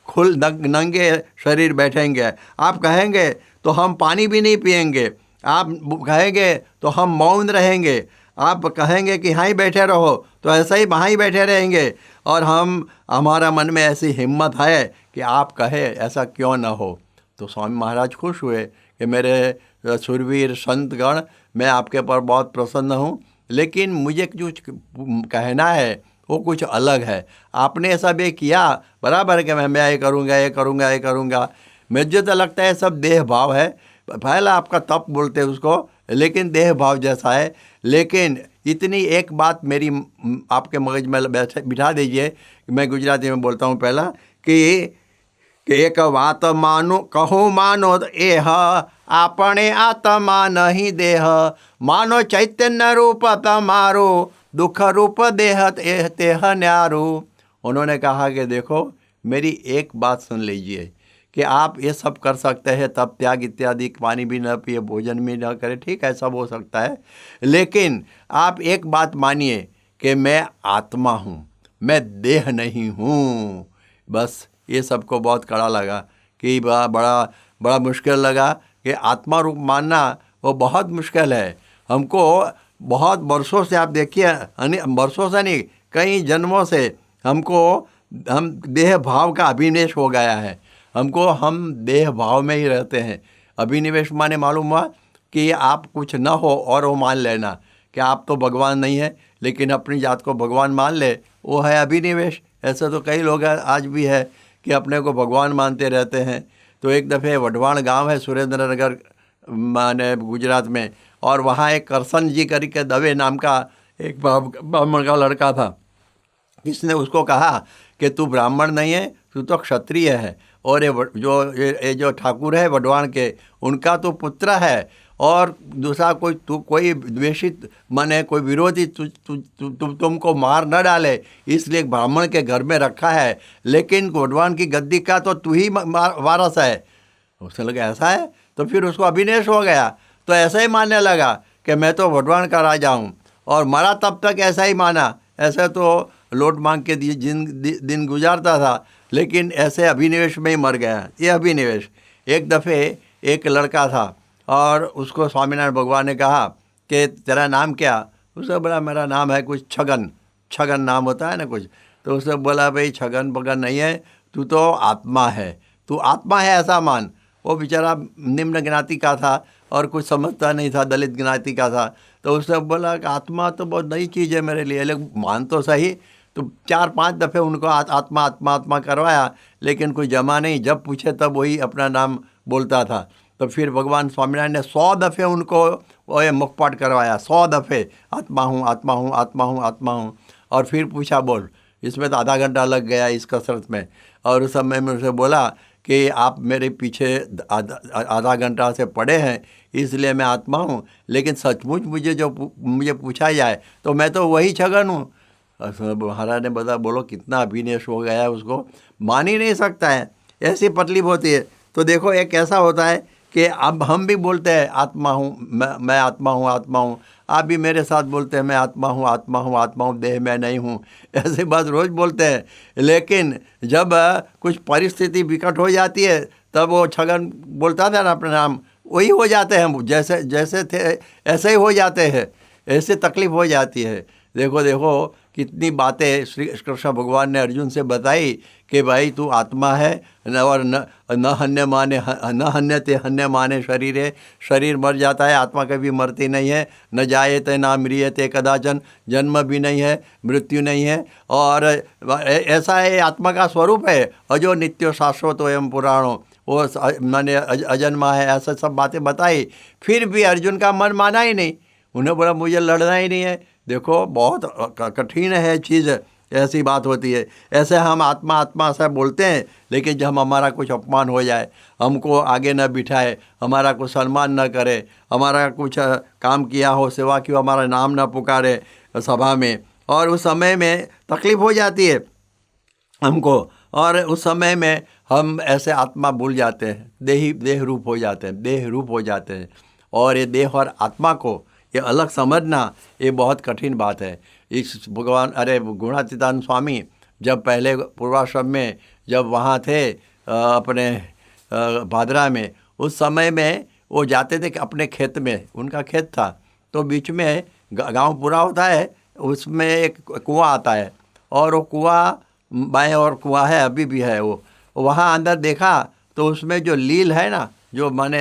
नंगे शरीर बैठेंगे। आप कहेंगे तो हम पानी भी नहीं पिएंगे, आप कहेंगे तो हम मौन रहेंगे, आप कहेंगे कि हाँ ही बैठे रहो तो ऐसा ही वहाँ ही बैठे रहेंगे। और हमारा मन में ऐसी हिम्मत है कि आप कहे ऐसा क्यों ना हो। तो स्वामी महाराज खुश हुए कि मेरे सुरवीर संतगण, मैं आपके पर बहुत प्रसन्न हूँ, लेकिन मुझे कुछ कहना है वो कुछ अलग है। आपने ऐसा भी किया बराबर है कि मैं ये करूँगा ये करूँगा ये करूँगा, मुझे तो लगता है सब देह भाव है। पहला आपका तप बोलते हैं उसको, लेकिन देह भाव जैसा है। लेकिन इतनी एक बात मेरी आपके मगज में बिठा दीजिए, मैं गुजराती में बोलता हूँ पहला कि एक बात मानो कहो मानो एह, आपने आत्मा नहीं देह। मानो चैतन्य रूप तमारो, दुख रूप देह तेह न्यारो। उन्होंने कहा कि देखो मेरी एक बात सुन लीजिए कि आप ये सब कर सकते हैं, तब त्याग इत्यादि, पानी भी न पिए, भोजन भी न करें, ठीक है सब हो सकता है, लेकिन आप एक बात मानिए कि मैं आत्मा हूँ, मैं देह नहीं हूँ। बस ये सबको बहुत कड़ा लगा कि बड़ा मुश्किल लगा कि आत्मा रूप मानना वो बहुत मुश्किल है। हमको बहुत वर्षों से, आप देखिए वर्षों से नहीं कई जन्मों से हम देह भाव का अभिनिवेश हो गया है। हम देह भाव में ही रहते हैं। अभिनिवेश माने मालूम हुआ कि आप कुछ न हो और वो मान लेना कि आप तो भगवान नहीं है, लेकिन अपनी जात को भगवान मान ले, वो है अभिनिवेश। ऐसे तो कई लोग आज भी है कि अपने को भगवान मानते रहते हैं। तो एक दफ़े वढवाण गांव है सुरेंद्र नगर माने गुजरात में, और वहाँ एक करसन जी करके दवे नाम का एक ब्राह्मण का लड़का था। किसने उसको कहा कि तू ब्राह्मण नहीं है, तू तो क्षत्रिय है, और ये जो ठाकुर है वढवाण के, उनका तो पुत्र है, और दूसरा कोई द्वेषित माने कोई विरोधी तुमको मार न डाले, इसलिए ब्राह्मण के घर में रखा है, लेकिन वढवाण की गद्दी का तो तू ही वारस है। उसने लगा ऐसा है, तो फिर उसको अभिनिवेश हो गया। तो ऐसा ही मानने लगा कि मैं तो वढवाण का राजा हूँ, और मरा तब तक ऐसा ही माना। ऐसे तो लोट मांग के दिन गुजारता था, लेकिन ऐसे अभिनिवेश में ही मर गया। ये अभिनिवेश। एक दफ़े एक लड़का था और उसको स्वामीनारायण भगवान ने कहा कि तेरा नाम क्या? उसने बोला मेरा नाम है कुछ छगन नाम होता है ना कुछ। तो उसने बोला भाई छगन बगन नहीं है, तू तो आत्मा है, तू आत्मा है ऐसा मान। वो बेचारा निम्न ज्ञाति का था और कुछ समझता नहीं था, दलित ज्ञाति का था। तो उसने बोला कि आत्मा तो बहुत नई चीज़ है मेरे लिए, लेकिन मान तो सही। तो 4-5 दफ़े उनको आत्मा आत्मा आत्मा करवाया, लेकिन कोई जमा नहीं। जब पूछे तब वही अपना नाम बोलता था। तो फिर भगवान स्वामीनारायण ने 100 दफ़े उनको वो मुखपाठ करवाया, 100 दफ़े आत्मा हूँ आत्मा हूँ आत्मा हूँ आत्मा हूँ। और फिर पूछा बोल, इसमें तो आधा घंटा लग गया इस कसरत में। और उस समय में उसे बोला कि आप मेरे पीछे आधा घंटा से पड़े हैं, इसलिए मैं आत्मा हूँ, लेकिन सचमुच मुझे पूछा जाए तो मैं तो वही छगन हूँ। महाराज ने बता बोलो कितना अभिनिवेश हो गया है, उसको मान ही नहीं सकता है, ऐसी तकलीफ होती है। तो देखो एक ऐसा होता है कि अब हम भी बोलते हैं आत्मा हूँ, मैं आत्मा हूँ आत्मा हूँ। आप भी मेरे साथ बोलते हैं मैं आत्मा हूँ आत्मा हूँ आत्मा हूँ, देह मैं नहीं हूँ, ऐसी बात रोज़ बोलते हैं। लेकिन जब कुछ परिस्थिति विकट हो जाती है तब वो छगन बोलता था ना अपना नाम, वही हो जाते हैं हम, जैसे थे ऐसे ही हो जाते हैं, ऐसे तकलीफ हो जाती है। देखो कितनी बातें श्री कृष्ण भगवान ने अर्जुन से बताई कि भाई तू आत्मा है, और न हन्य माने शरीर मर जाता है, आत्मा कभी मरती नहीं है। न जायते न म्रियते कदाचन, जन्म भी नहीं है, मृत्यु नहीं है। और ऐसा है आत्मा का स्वरूप है, अजो नित्यो शाश्वत एवं पुराणो, वो माने अजन्मा है, ऐसा सब बातें बताई। फिर भी अर्जुन का मन माना ही नहीं। उन्हें बोला मुझे लड़ना ही नहीं है। देखो बहुत कठिन है चीज़, ऐसी बात होती है। ऐसे हम आत्मा आत्मा से बोलते हैं, लेकिन जब हमारा कुछ अपमान हो जाए, हमको आगे न बिठाए, हमारा कुछ सम्मान न करे, हमारा कुछ काम किया हो, सेवा की हो, हमारा नाम न पुकारे सभा में, और उस समय में तकलीफ़ हो जाती है हमको। और उस समय में हम ऐसे आत्मा भूल जाते हैं, देह रूप हो जाते हैं, देह रूप हो जाते हैं। और ये देह और आत्मा को ये अलग समझना ये बहुत कठिन बात है। इस भगवान गुणातीतानंद स्वामी जब पहले पूर्वाश्रम में जब वहाँ थे अपने भादरा में, उस समय में वो जाते थे कि अपने खेत में, उनका खेत था, तो बीच में गांव पूरा होता है, उसमें एक कुआं आता है, और वो कुआं बाएं और कुआं है, अभी भी है। वो वहाँ अंदर देखा तो उसमें जो लील है ना, जो माने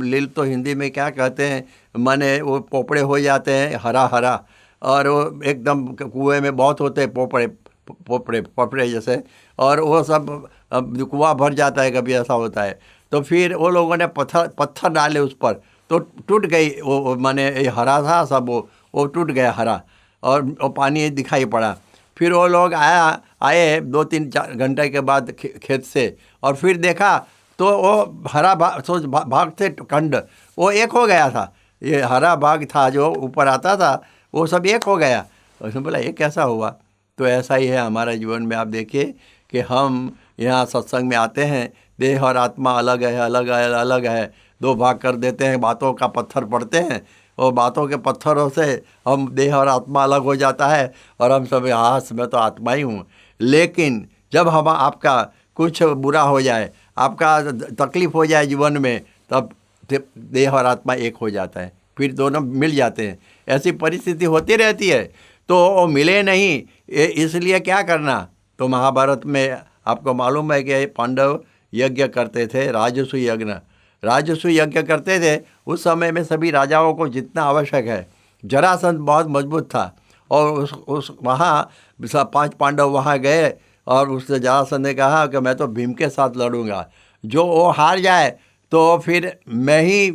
लील तो हिंदी में क्या कहते हैं, माने वो पोपड़े हो जाते हैं हरा हरा, और वो एकदम कुएं में बहुत होते हैं पोपड़े जैसे, और वो सब कुआं भर जाता है, कभी ऐसा होता है। तो फिर वो लोगों ने पत्थर डाले उस पर, तो टूट गई वो, माने हरा था सब, वो टूट गया हरा, और वो पानी दिखाई पड़ा। फिर वो लोग आए 2-3 घंटे के बाद खेत से, और फिर देखा तो वो हरा भाग थे खंड, वो एक हो गया था। ये हरा भाग था जो ऊपर आता था, वो सब एक हो गया। उसने बोला ये कैसा हुआ? तो ऐसा ही है हमारे जीवन में। आप देखिए कि हम यहाँ सत्संग में आते हैं, देह और आत्मा अलग है, अलग है, अलग है, 2 भाग कर देते हैं, बातों का पत्थर पड़ते हैं, और बातों के पत्थरों से हम देह और आत्मा अलग हो जाता है, और हम सब हाँ मैं तो आत्मा ही हूँ। लेकिन जब हम आपका कुछ बुरा हो जाए, आपका तकलीफ़ हो जाए जीवन में, तब देह और आत्मा एक हो जाता है, फिर दोनों मिल जाते हैं। ऐसी परिस्थिति होती रहती है, तो वो मिले नहीं, इसलिए क्या करना। तो महाभारत में आपको मालूम है कि पांडव यज्ञ करते थे, राजसूय यज्ञ करते थे। उस समय में सभी राजाओं को जितना आवश्यक है, जरासंध बहुत मजबूत था, और उस वहाँ 5 पांडव वहाँ गए, और उससे जरासंध ने कहा कि मैं तो भीम के साथ लड़ूंगा, जो वो हार जाए तो फिर मैं ही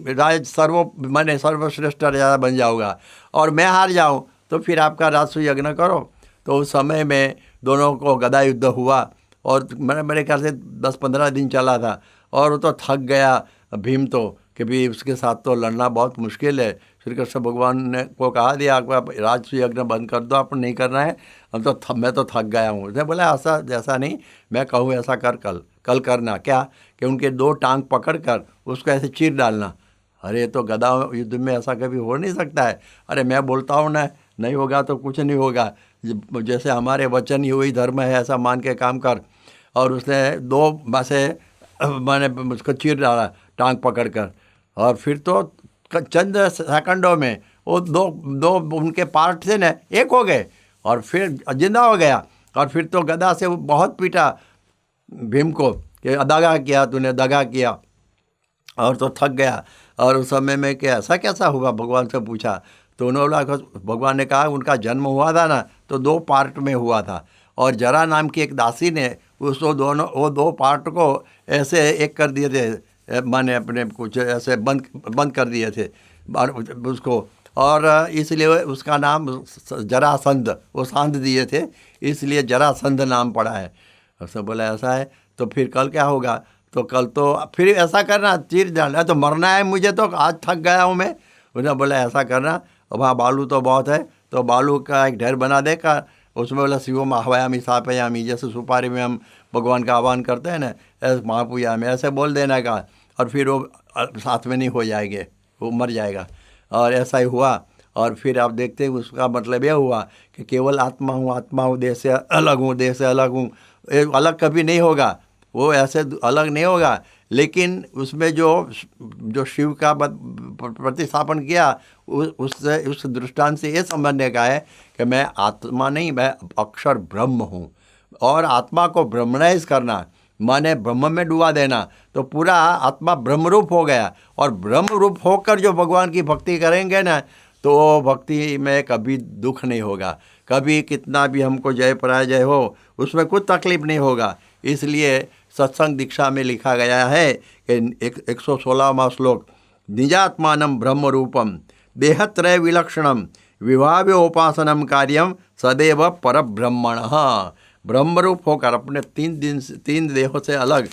सर्वश्रेष्ठ राजा बन जाऊंगा, और मैं हार जाऊं तो फिर आपका राजसूय यज्ञ करो। तो उस समय में दोनों को गदा युद्ध हुआ, और मेरे ख्याल से 10-15 दिन चला था, और वो तो थक गया भीम, तो कि भी उसके साथ तो लड़ना बहुत मुश्किल है। श्री कृष्ण भगवान ने को कहा दिया आप राजसूय यज्ञ बंद कर दो, आपको नहीं करना है, मैं तो थक गया हूँ। उसने बोला ऐसा नहीं, मैं कहूँ ऐसा कर, कल करना। क्या कि उनके 2 टांग पकड़ कर उसको ऐसे चीर डालना। अरे तो गदा युद्ध में ऐसा कभी हो नहीं सकता है। अरे मैं बोलता हूँ ना, नहीं होगा तो कुछ नहीं होगा, जैसे हमारे वचन ही वही धर्म है, ऐसा मान के काम कर। और उसने 2 बसे मैंने उसको चीर डाला टांग पकड़ कर, और फिर तो चंद सेकंडों में वो दो उनके पार्ट थे ना, एक हो गए, और फिर जिंदा हो गया। और फिर तो गदा से वो बहुत पीटा भीम को कि दगा किया, तूने दगा किया, और तो थक गया। और उस समय में कि ऐसा कैसा हुआ, भगवान से पूछा, तो उन्होंने भगवान ने कहा उनका जन्म हुआ था ना, तो 2 पार्ट में हुआ था, और जरा नाम की एक दासी ने उसको वो 2 पार्ट को ऐसे एक कर दिए थे, माने अपने कुछ ऐसे बंद कर दिए थे उसको, और इसलिए उसका नाम जरासंध, वो सांध दिए थे, इसलिए जरासंध नाम पड़ा है। उसने बोला ऐसा है, तो फिर कल क्या होगा? तो कल तो फिर ऐसा करना, चीर डालना, तो मरना है मुझे, तो आज थक गया हूँ मैं। उन्होंने बोला ऐसा करना, वहाँ बालू तो बहुत है, तो बालू का एक ढेर बना देकर उसमें बोला शिवम आह्वयामी स्थापयामी, जैसे सुपारी में हम भगवान का आह्वान करते हैं ना, ऐसे महापूजा में ऐसे बोल देना का, और फिर वो साथ में नहीं हो जाएंगे, वो मर जाएगा। और ऐसा ही हुआ। और फिर आप देखते हैं उसका मतलब ये हुआ कि केवल आत्मा हूँ, देह से अलग हूँ, देह से अलग हूँ, अलग कभी नहीं होगा, वो ऐसे अलग नहीं होगा। लेकिन उसमें जो शिव का प्रतिस्थापन किया, उस दृष्टांत से ये समझने का है कि मैं आत्मा नहीं, मैं अक्षर ब्रह्म हूँ। और आत्मा को ब्रह्मणाइज करना माने ब्रह्म में डुबा देना, तो पूरा आत्मा ब्रह्मरूप हो गया। और ब्रह्मरूप होकर जो भगवान की भक्ति करेंगे ना, तो भक्ति में कभी दुख नहीं होगा, कभी कितना भी हमको जय पराजय हो उसमें कुछ तकलीफ नहीं होगा। इसलिए सत्संग दीक्षा में लिखा गया है कि 116वां श्लोक, निजात्मानं ब्रह्म रूपम देहत्रय विलक्षणम विभाव्योपासनम कार्यम सदैव परब्रह्मण। ब्रह्मरूप होकर अपने तीन देहों से अलग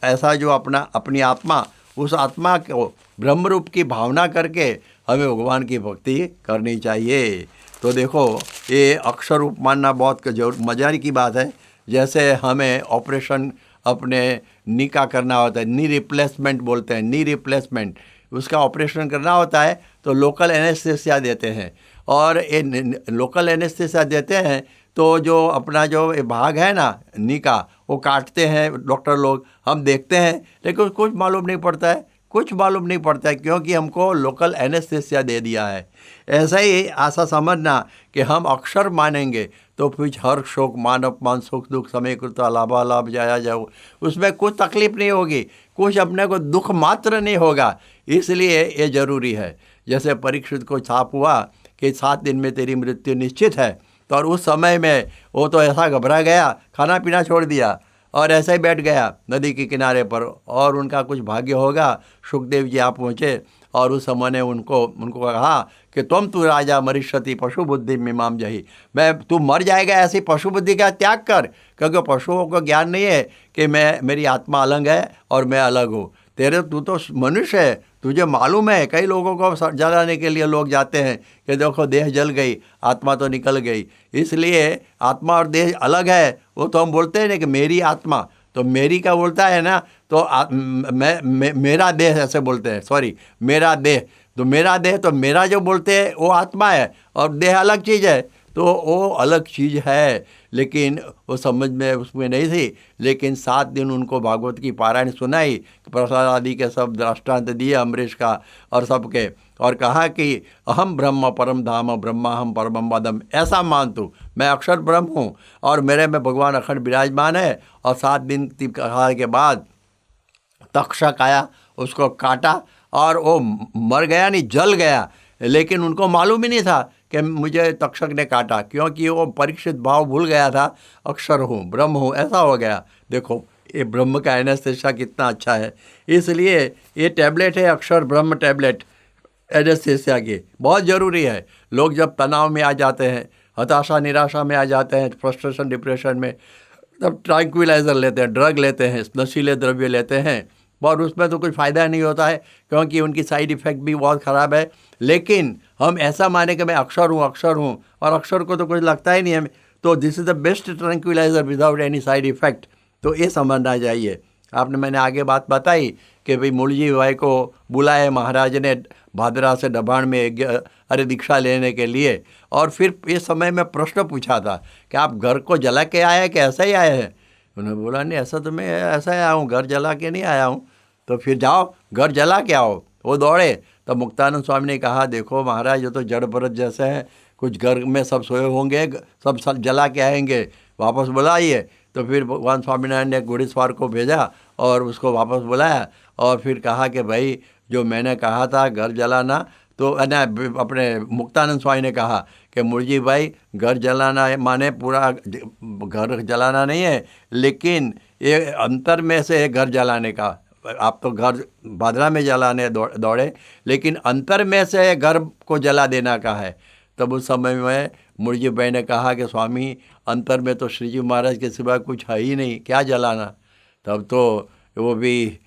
ऐसा जो अपनी आत्मा, उस आत्मा को ब्रह्मरूप की भावना करके हमें भगवान की भक्ति करनी चाहिए। तो देखो, ये अक्षर रूप मानना बहुत मज़े की बात है। जैसे हमें ऑपरेशन अपने नी का करना होता है, नी रिप्लेसमेंट बोलते हैं, नी रिप्लेसमेंट, उसका ऑपरेशन करना होता है तो लोकल एनेस्थेसिया देते हैं। और ये लोकल एनेस्थेसिया देते हैं तो जो अपना जो भाग है ना नी का, वो काटते हैं डॉक्टर लोग, हम देखते हैं लेकिन कुछ मालूम नहीं पड़ता है, कुछ मालूम नहीं पड़ता है, क्योंकि हमको लोकल एनेस्थेसिया दे दिया है। ऐसा ही ऐसा समझना कि हम अक्षर मानेंगे तो फिर हर शोक मान अपमान सुख दुख समय कृत लाभालाभ जाया जाओ, उसमें कुछ तकलीफ नहीं होगी, कुछ अपने को दुख मात्र नहीं होगा। इसलिए ये ज़रूरी है। जैसे परीक्षित को छाप हुआ कि 7 दिन में तेरी मृत्यु निश्चित है, तो और उस समय में वो तो ऐसा घबरा गया, खाना पीना छोड़ दिया और ऐसे ही बैठ गया नदी के किनारे पर। और उनका कुछ भाग्य होगा, सुखदेव जी आप पहुँचे और उस समय ने उनको कहा कि तुम तू राजा मरिष्यति पशु बुद्धि मीमाम जही, तू मर जाएगा ऐसी पशु बुद्धि का त्याग कर, क्योंकि पशुओं को ज्ञान नहीं है कि मेरी आत्मा अलग है और मैं अलग हूँ। तू तो मनुष्य है, तुझे मालूम है। कई लोगों को जलाने के लिए लोग जाते हैं कि देखो देह जल गई, आत्मा तो निकल गई। इसलिए आत्मा और देह अलग है, वो तो हम बोलते हैं ना कि मेरी आत्मा, तो मेरी का बोलता है ना, तो मेरा देह ऐसे बोलते हैं, सॉरी मेरा देह, तो मेरा देह, तो मेरा जो बोलते हैं वो आत्मा है और देह अलग चीज़ है, तो वो अलग चीज़ है। लेकिन वो समझ में उसमें नहीं थी। लेकिन 7 दिन उनको भागवत की पारायण सुनाई, प्रसाद आदि के सब दृष्टांत दिए अमरीश का और सबके, और कहा कि अहम ब्रह्म परम धाम ब्रह्माहम परमम पदम, ऐसा मान तू, मैं अक्षर ब्रह्म हूँ और मेरे में भगवान अखंड विराजमान है। और 7 दिन के बाद तक्षक आया, उसको काटा और वो मर गया नहीं, जल गया। लेकिन उनको मालूम ही नहीं था कि मुझे तक्षक ने काटा, क्योंकि वो परीक्षित भाव भूल गया था, अक्षर हूँ ब्रह्म हूँ, ऐसा हो गया। देखो ये ब्रह्म का एनेस्थेसिया कितना अच्छा है। इसलिए ये टैबलेट है अक्षर ब्रह्म टैबलेट एनेस्थेसिया की, बहुत ज़रूरी है। लोग जब तनाव में आ जाते हैं, हताशा निराशा में आ जाते हैं, फ्रस्ट्रेशन डिप्रेशन में, तब ट्रैंक्विलाइज़र लेते हैं, ड्रग लेते हैं, नशीले द्रव्य लेते हैं, और उसमें तो कुछ फ़ायदा नहीं होता है, क्योंकि उनकी साइड इफ़ेक्ट भी बहुत ख़राब है। लेकिन हम ऐसा माने कि मैं अक्षर हूँ, और अक्षर को तो कुछ लगता ही नहीं है, तो this is the best tranquilliser without any side effect. तो ये समझना चाहिए। मैंने आगे बात बताई कि भाई मुरली भाई को बुलाए महाराज ने भादरा से डभाण में दीक्षा लेने के लिए, और फिर इस समय में प्रश्न पूछा था कि आप घर को जला के आए हैं कि ऐसा ही आए हैं। उन्होंने बोला नहीं, ऐसा तो मैं ऐसा ही आया हूँ, घर जला के नहीं आया हूँ। तो फिर जाओ घर जला के आओ। वो दौड़े, तब मुक्तानंद स्वामी ने कहा देखो महाराज ये तो जड़ भरत जैसे हैं, कुछ घर में सब सोए होंगे, सब जला के आएंगे, वापस बुलाइए। तो फिर भगवान स्वामीनारायण ने घुड़सवार को भेजा और उसको वापस बुलाया, और फिर कहा कि भाई जो मैंने कहा था घर जलाना, तो अपने मुक्तानंद स्वामी ने कहा कि मुरजी भाई घर जलाना माने पूरा घर जलाना नहीं है, लेकिन ये अंतर में से घर जलाने का। आप तो घर भादरा में जलाने दौड़े, लेकिन अंतर में से घर को जला देना का है। तब उस समय में मुरजी भाई ने कहा कि स्वामी अंतर में तो श्री जी महाराज के सिवा कुछ है ही नहीं, क्या जलाना। तब तो वो भी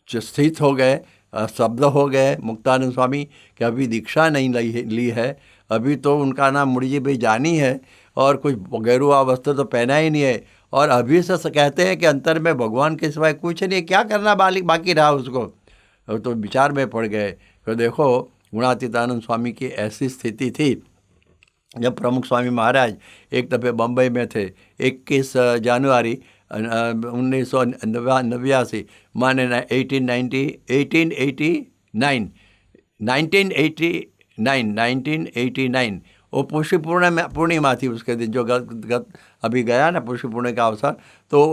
स्थित हो गए, शब्द हो गए मुक्तानंद स्वामी कि अभी दीक्षा नहीं ली है, अभी तो उनका नाम मुरजी भाई जानी है और कुछ गेरुआ वस्त्र तो पहना ही नहीं है, और अभी से कहते हैं कि अंतर में भगवान के सिवाय कुछ नहीं, क्या करना बाकी रहा उसको। तो विचार में पड़ गए। तो देखो गुणातीतानंद स्वामी की ऐसी स्थिति थी, जब प्रमुख स्वामी महाराज एक दफ़े बम्बई में थे, 21 जनवरी 1989 माने 1989 वो पुष्य पूर्णिमा थी उसके दिन, जो अभी गया ना पुष्य पूर्णिमा का अवसर, तो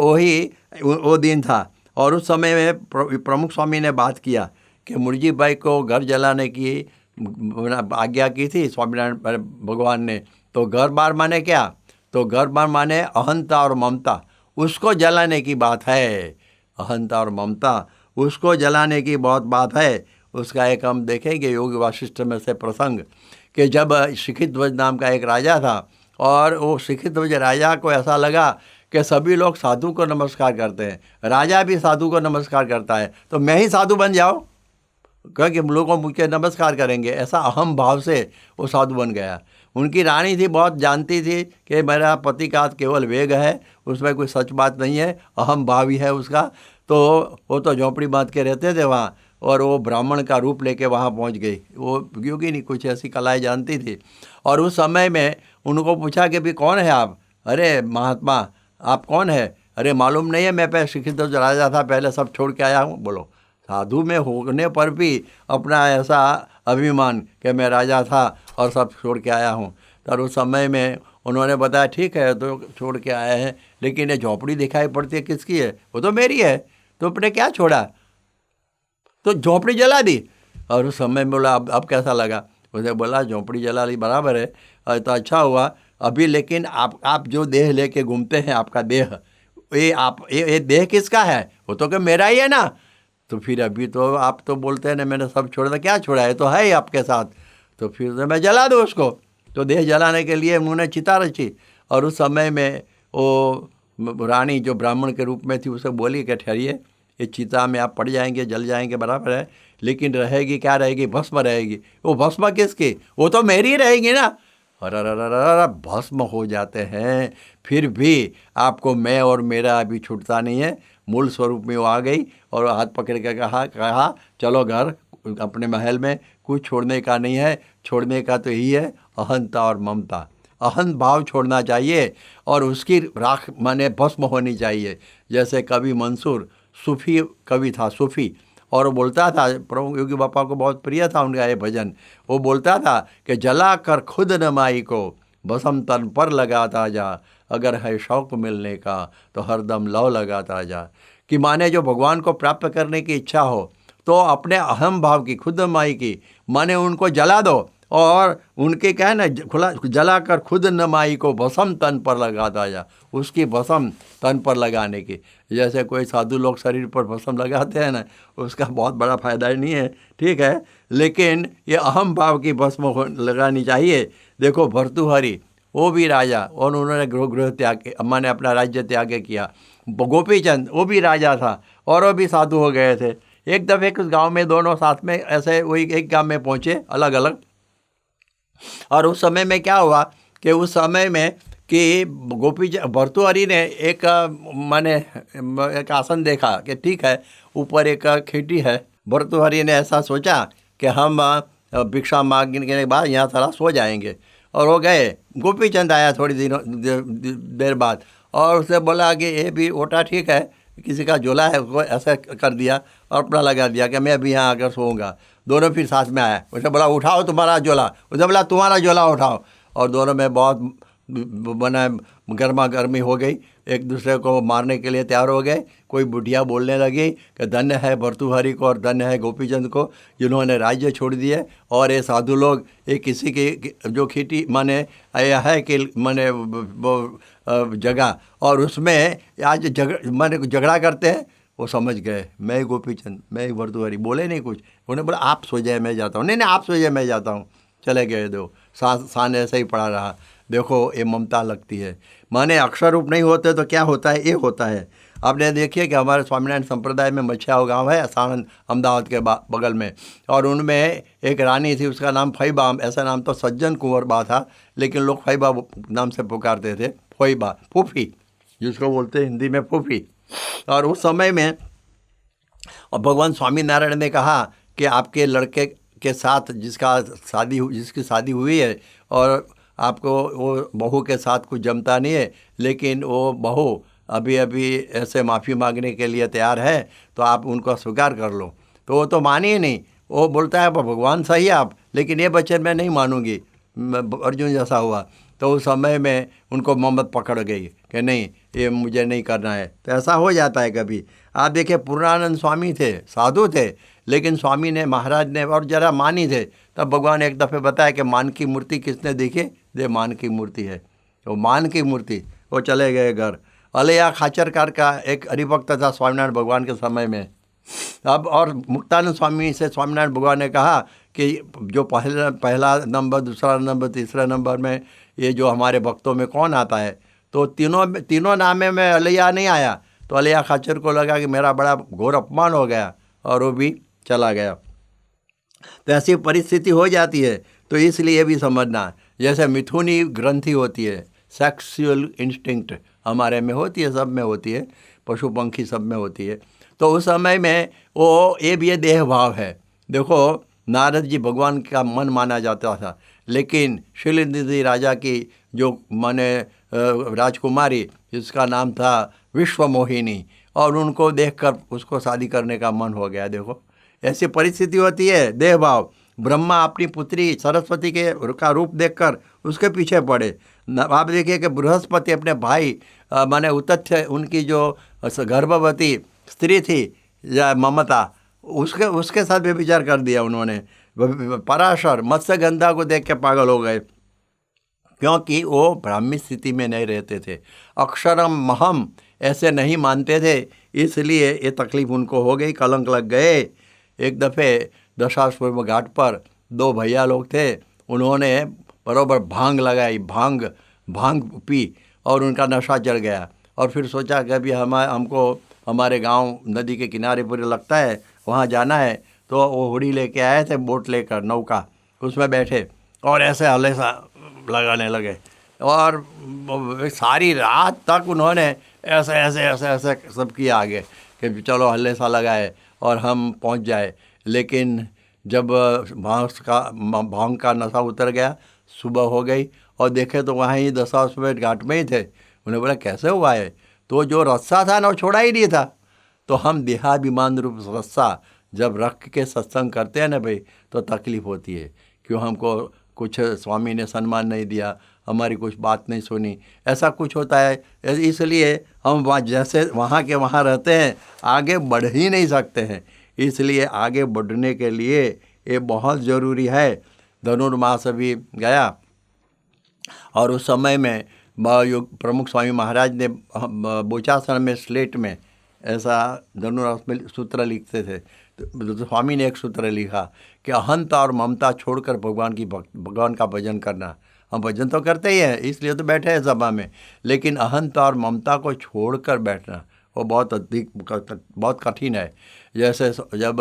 वो दिन था। और उस समय में प्रमुख स्वामी ने बात किया कि मुरजी भाई को घर जलाने की आज्ञा की थी स्वामीनारायण भगवान ने। तो घर बार माने क्या, तो घर बार माने अहंता और ममता, उसको जलाने की बात है। अहंता और ममता उसको जलाने की बहुत बात है। उसका एक हम देखेंगे योग वासिष्ठ में से प्रसंग कि जब शिखिध्वज नाम का एक राजा था और वो शिखिध्वज राजा को ऐसा लगा कि सभी लोग साधु को नमस्कार करते हैं, राजा भी साधु को नमस्कार करता है, तो मैं ही साधु बन जाऊँ, क्योंकि लोग मुझे नमस्कार करेंगे, ऐसा अहम भाव से वो साधु बन गया। उनकी रानी थी, बहुत जानती थी कि मेरा पति का केवल वेग है, उसमें कोई सच बात नहीं है, अहम भाव ही है उसका। तो वो तो झोंपड़ी बांध के रहते थे वहाँ, और वो ब्राह्मण का रूप लेके वहाँ पहुँच गई। वो क्योंकि नहीं कुछ ऐसी कलाएँ जानती थी। और उस समय में उनको पूछा कि भी कौन है आप? अरे महात्मा आप कौन है? अरे मालूम नहीं है, मैं पहले शिक्षित राजा था, पहले सब छोड़ के आया हूँ। बोलो, साधु में होने पर भी अपना ऐसा अभिमान कि मैं राजा था और सब छोड़ के आया हूँ। तो उस समय में उन्होंने बताया ठीक है तो छोड़ के आए हैं, लेकिन ये झोपड़ी दिखाई पड़ती है किसकी है? वो तो मेरी है, तो अपने क्या छोड़ा? तो झोपड़ी जला दी। और उस समय में बोला अब कैसा लगा? उसे बोला झोपड़ी जला ली बराबर है, तो अच्छा हुआ अभी, लेकिन आप जो देह लेके घूमते हैं, आपका देह, ये देह किसका है? वो तो कि मेरा ही है ना। तो फिर अभी तो आप तो बोलते हैं ना मैंने सब छोड़ा था, क्या छोड़ा है? तो है ही आपके साथ, तो फिर तो मैं जला दूँ उसको। तो देह जलाने के लिए उन्होंने चिता रची। और उस समय में वो रानी जो ब्राह्मण के रूप में थी उसे बोली कि ठहरिए, ये चिता में आप पड़ जाएंगे, जल जाएंगे बराबर है, लेकिन रहेगी क्या? रहेगी भस्म रहेगी। वो भस्म किसकी? वो तो मेरी रहेगी ना। अरे भस्म हो जाते हैं, फिर भी आपको मैं और मेरा अभी छूटता नहीं है। मूल स्वरूप में वो आ गई और हाथ पकड़ के कहा चलो घर, अपने महल में, कुछ छोड़ने का नहीं है। छोड़ने का तो यही है अहंता और ममता। अहंत भाव छोड़ना चाहिए और उसकी राख माने भस्म होनी चाहिए। जैसे कवि मंसूर सूफी कवि था, सूफी, और वो बोलता था, प्रभु योगी बापा को बहुत प्रिय था उनका ये भजन। वो बोलता था कि जला कर खुद न माई को भस्म तन पर लगाता जा, अगर है शौक मिलने का तो हरदम लौ लगाता जा। कि माने जो भगवान को प्राप्त करने की इच्छा हो तो अपने अहम भाव की, खुद माई की, माने उनको जला दो, और उनके क्या है ना, खुला जला कर खुद न माई को भस्म तन पर लगाता जा। उसकी भस्म तन पर लगाने की, जैसे कोई साधु लोग शरीर पर भस्म लगाते हैं ना, उसका बहुत बड़ा फायदा ही नहीं है, ठीक है, लेकिन ये अहम भाव की भस्म लगानी चाहिए। देखो भर्तृहरि वो भी राजा, और उन्होंने गृह त्याग के माने अपना राज्य त्याग किया। गोपीचंद वो भी राजा था और वो भी साधु हो गए थे। एक दफ़े उस गांव में दोनों साथ में ऐसे वही एक गांव में पहुँचे अलग अलग। और उस समय में क्या हुआ कि उस समय में कि भर्तृहरि ने एक माने एक आसन देखा कि ठीक है ऊपर एक खिड़की है। भर्तृहरि ने ऐसा सोचा कि हम भिक्षा मांगने के बाद यहाँ थोड़ा सो जाएंगे, और वो गए। गोपीचंद आया थोड़ी देर बाद और उसे बोला कि ये भी ओटा ठीक है, किसी का झोला है उसको ऐसा कर दिया और अपना लगा दिया कि मैं अभी यहाँ आकर सोऊंगा। दोनों फिर साथ में आए, उसे बोला उठाओ तुम्हारा झोला, उसे बोला तुम्हारा झोला उठाओ, और दोनों में बहुत बना गर्मा गर्मी हो गई, एक दूसरे को मारने के लिए तैयार हो गए। कोई बुढ़िया बोलने लगी कि धन्य है भर्तृहरि को और धन्य है गोपीचंद को जिन्होंने राज्य छोड़ दिए, और ये साधु लोग ये किसी की जो खीटी माने आया है कि माने वो जगह, और उसमें आज झगड़ा करते हैं। वो समझ गए मैं ही गोपीचंद, मैं ही भर्तृहरि, बोले नहीं कुछ। उन्होंने बोला आप सो जाए मैं जाता हूँ, नहीं आप सो जाए मैं जाता हूँ, चले गए। दो सान ऐसे ही पड़ा रहा। देखो ये ममता लगती है, माने अक्षर रूप नहीं होते तो क्या होता है, ये होता है। आपने देखिए कि हमारे स्वामीनारायण संप्रदाय में मछियाओं गांव है साणंद अहमदाबाद के बगल में, और उनमें एक रानी थी, उसका नाम फईबा, ऐसा नाम तो सज्जन कुंवर बा था, लेकिन लोग फईबा नाम से पुकारते थे। फईबा फूफी जिसको बोलते हैं हिंदी में फूफी। और उस समय में भगवान स्वामीनारायण ने कहा कि आपके लड़के के साथ जिसकी शादी हुई है और आपको वो बहू के साथ कुछ जमता नहीं है, लेकिन वो बहू अभी अभी ऐसे माफ़ी मांगने के लिए तैयार है, तो आप उनको स्वीकार कर लो। तो वो तो मानी ही नहीं, वो बोलता है भगवान सही है आप, लेकिन ये वचन मैं नहीं मानूंगी। अर्जुन जैसा हुआ। तो उस समय में उनको मोहम्मद पकड़ गई कि नहीं ये मुझे नहीं करना है। तो ऐसा हो जाता है कभी। आप देखिए पूर्णानंद स्वामी थे, साधु थे, लेकिन स्वामी ने महाराज ने और जरा मानी थे। तब भगवान एक दफ़े बताया कि मान की मूर्ति किसने देखी? दे मान की मूर्ति है। तो मान की मूर्ति, वो चले गए घर। अलैया खाचरकर का एक हरिभक्त था स्वामीनारायण भगवान के समय में। अब और मुक्तानंद स्वामी से स्वामीनारायण भगवान ने कहा कि जो पहला नंबर, दूसरा नंबर, तीसरा नंबर में ये जो हमारे भक्तों में कौन आता है, तो तीनों नामे में अलैया नहीं आया। तो अलैया खाचर को लगा कि मेरा बड़ा घोर अपमान हो गया और वो भी चला गया। तो ऐसी परिस्थिति हो जाती है। तो इसलिए भी समझना, जैसे मिथुनी ग्रंथि होती है, सेक्सुअल इंस्टिंक्ट हमारे में होती है, सब में होती है, पशु पंखी सब में होती है। तो उस समय में वो ये देह भाव है। देखो नारद जी भगवान का मन माना जाता था, लेकिन शैलेंद्र राजा की जो माने राजकुमारी, जिसका नाम था विश्वमोहिनी, और उनको देखकर उसको शादी करने का मन हो गया। देखो ऐसी परिस्थिति होती है, देह भाव। ब्रह्मा अपनी पुत्री सरस्वती का रूप देखकर उसके पीछे पड़े। आप देखिए कि बृहस्पति अपने भाई माने उतथ्य, उनकी जो गर्भवती स्त्री थी या ममता, उसके साथ भी विचार कर दिया उन्होंने। पराशर मत्स्यगंधा को देख के पागल हो गए, क्योंकि वो ब्राह्मी स्थिति में नहीं रहते थे, अक्षरम महम ऐसे नहीं मानते थे, इसलिए ये तकलीफ उनको हो गई, कलंक लग गए। एक दफ़े दशाश्वमेध घाट पर दो भैया लोग थे, उन्होंने बरोबर भांग लगाई, भांग पी और उनका नशा चढ़ गया। और फिर सोचा कि अभी हमको हमारे गांव नदी के किनारे पूरे लगता है, वहाँ जाना है। तो वो हुडी लेके आए थे, बोट लेकर, नौका, उसमें बैठे और ऐसे हल्ले सा लगाने लगे। और सारी रात तक उन्होंने ऐसे ऐसे ऐसे ऐसे सब किया आगे कि चलो हल्ले सा लगाए और हम पहुंच जाए। लेकिन जब भांग का नशा उतर गया, सुबह हो गई और देखे तो वहाँ ही दशाश्वमेध घाट में ही थे। उन्हें बोला कैसे हुआ है? तो जो रस्सा था ना, वो छोड़ा ही नहीं था। तो हम देहाभिमान रूप रस्सा जब रख के सत्संग करते हैं ना भाई, तो तकलीफ़ होती है। क्यों हमको कुछ स्वामी ने सम्मान नहीं दिया, हमारी कुछ बात नहीं सुनी, ऐसा कुछ होता है। इसलिए हम जैसे वहाँ के वहाँ रहते हैं, आगे बढ़ ही नहीं सकते हैं। इसलिए आगे बढ़ने के लिए ये बहुत ज़रूरी है। धनुर्मास भी गया और उस समय में प्रमुख स्वामी महाराज ने बोचासन में स्लेट में ऐसा धनुर्मास में सूत्र लिखते थे। तो स्वामी ने एक सूत्र लिखा कि अहंता और ममता छोड़कर भगवान का भजन करना। हम भजन तो करते ही हैं, इसलिए तो बैठे हैं सभा में, लेकिन अहंता और ममता को छोड़कर बैठना वो बहुत कठिन है। जैसे जब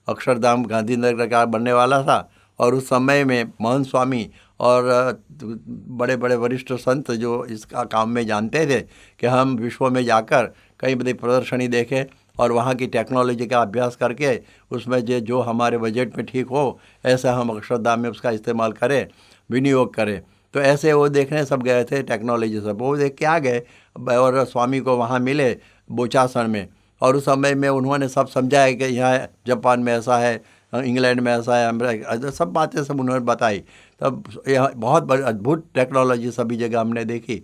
अक्षरधाम गांधीनगर का बनने वाला था और उस समय में महंत स्वामी और बड़े बड़े वरिष्ठ संत जो इसका काम में जानते थे कि हम विश्व में जाकर कई बड़ी प्रदर्शनी देखें और वहाँ की टेक्नोलॉजी का अभ्यास करके उसमें जो हमारे बजट में ठीक हो, ऐसा हम अक्षरधाम में उसका इस्तेमाल करें, विनियोग करें। तो ऐसे वो देखने सब गए थे, टेक्नोलॉजी सब वो देख के आ गए और स्वामी को वहाँ मिले बोचासन में। और उस समय में उन्होंने सब समझाया कि यहाँ जापान में ऐसा है, इंग्लैंड में ऐसा है, अमेरिका, सब बातें सब उन्होंने बताई। तब यह बहुत अद्भुत टेक्नोलॉजी सभी जगह हमने देखी।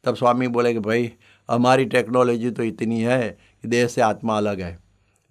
तब स्वामी बोले कि भाई हमारी टेक्नोलॉजी तो इतनी है कि देह से आत्मा अलग है,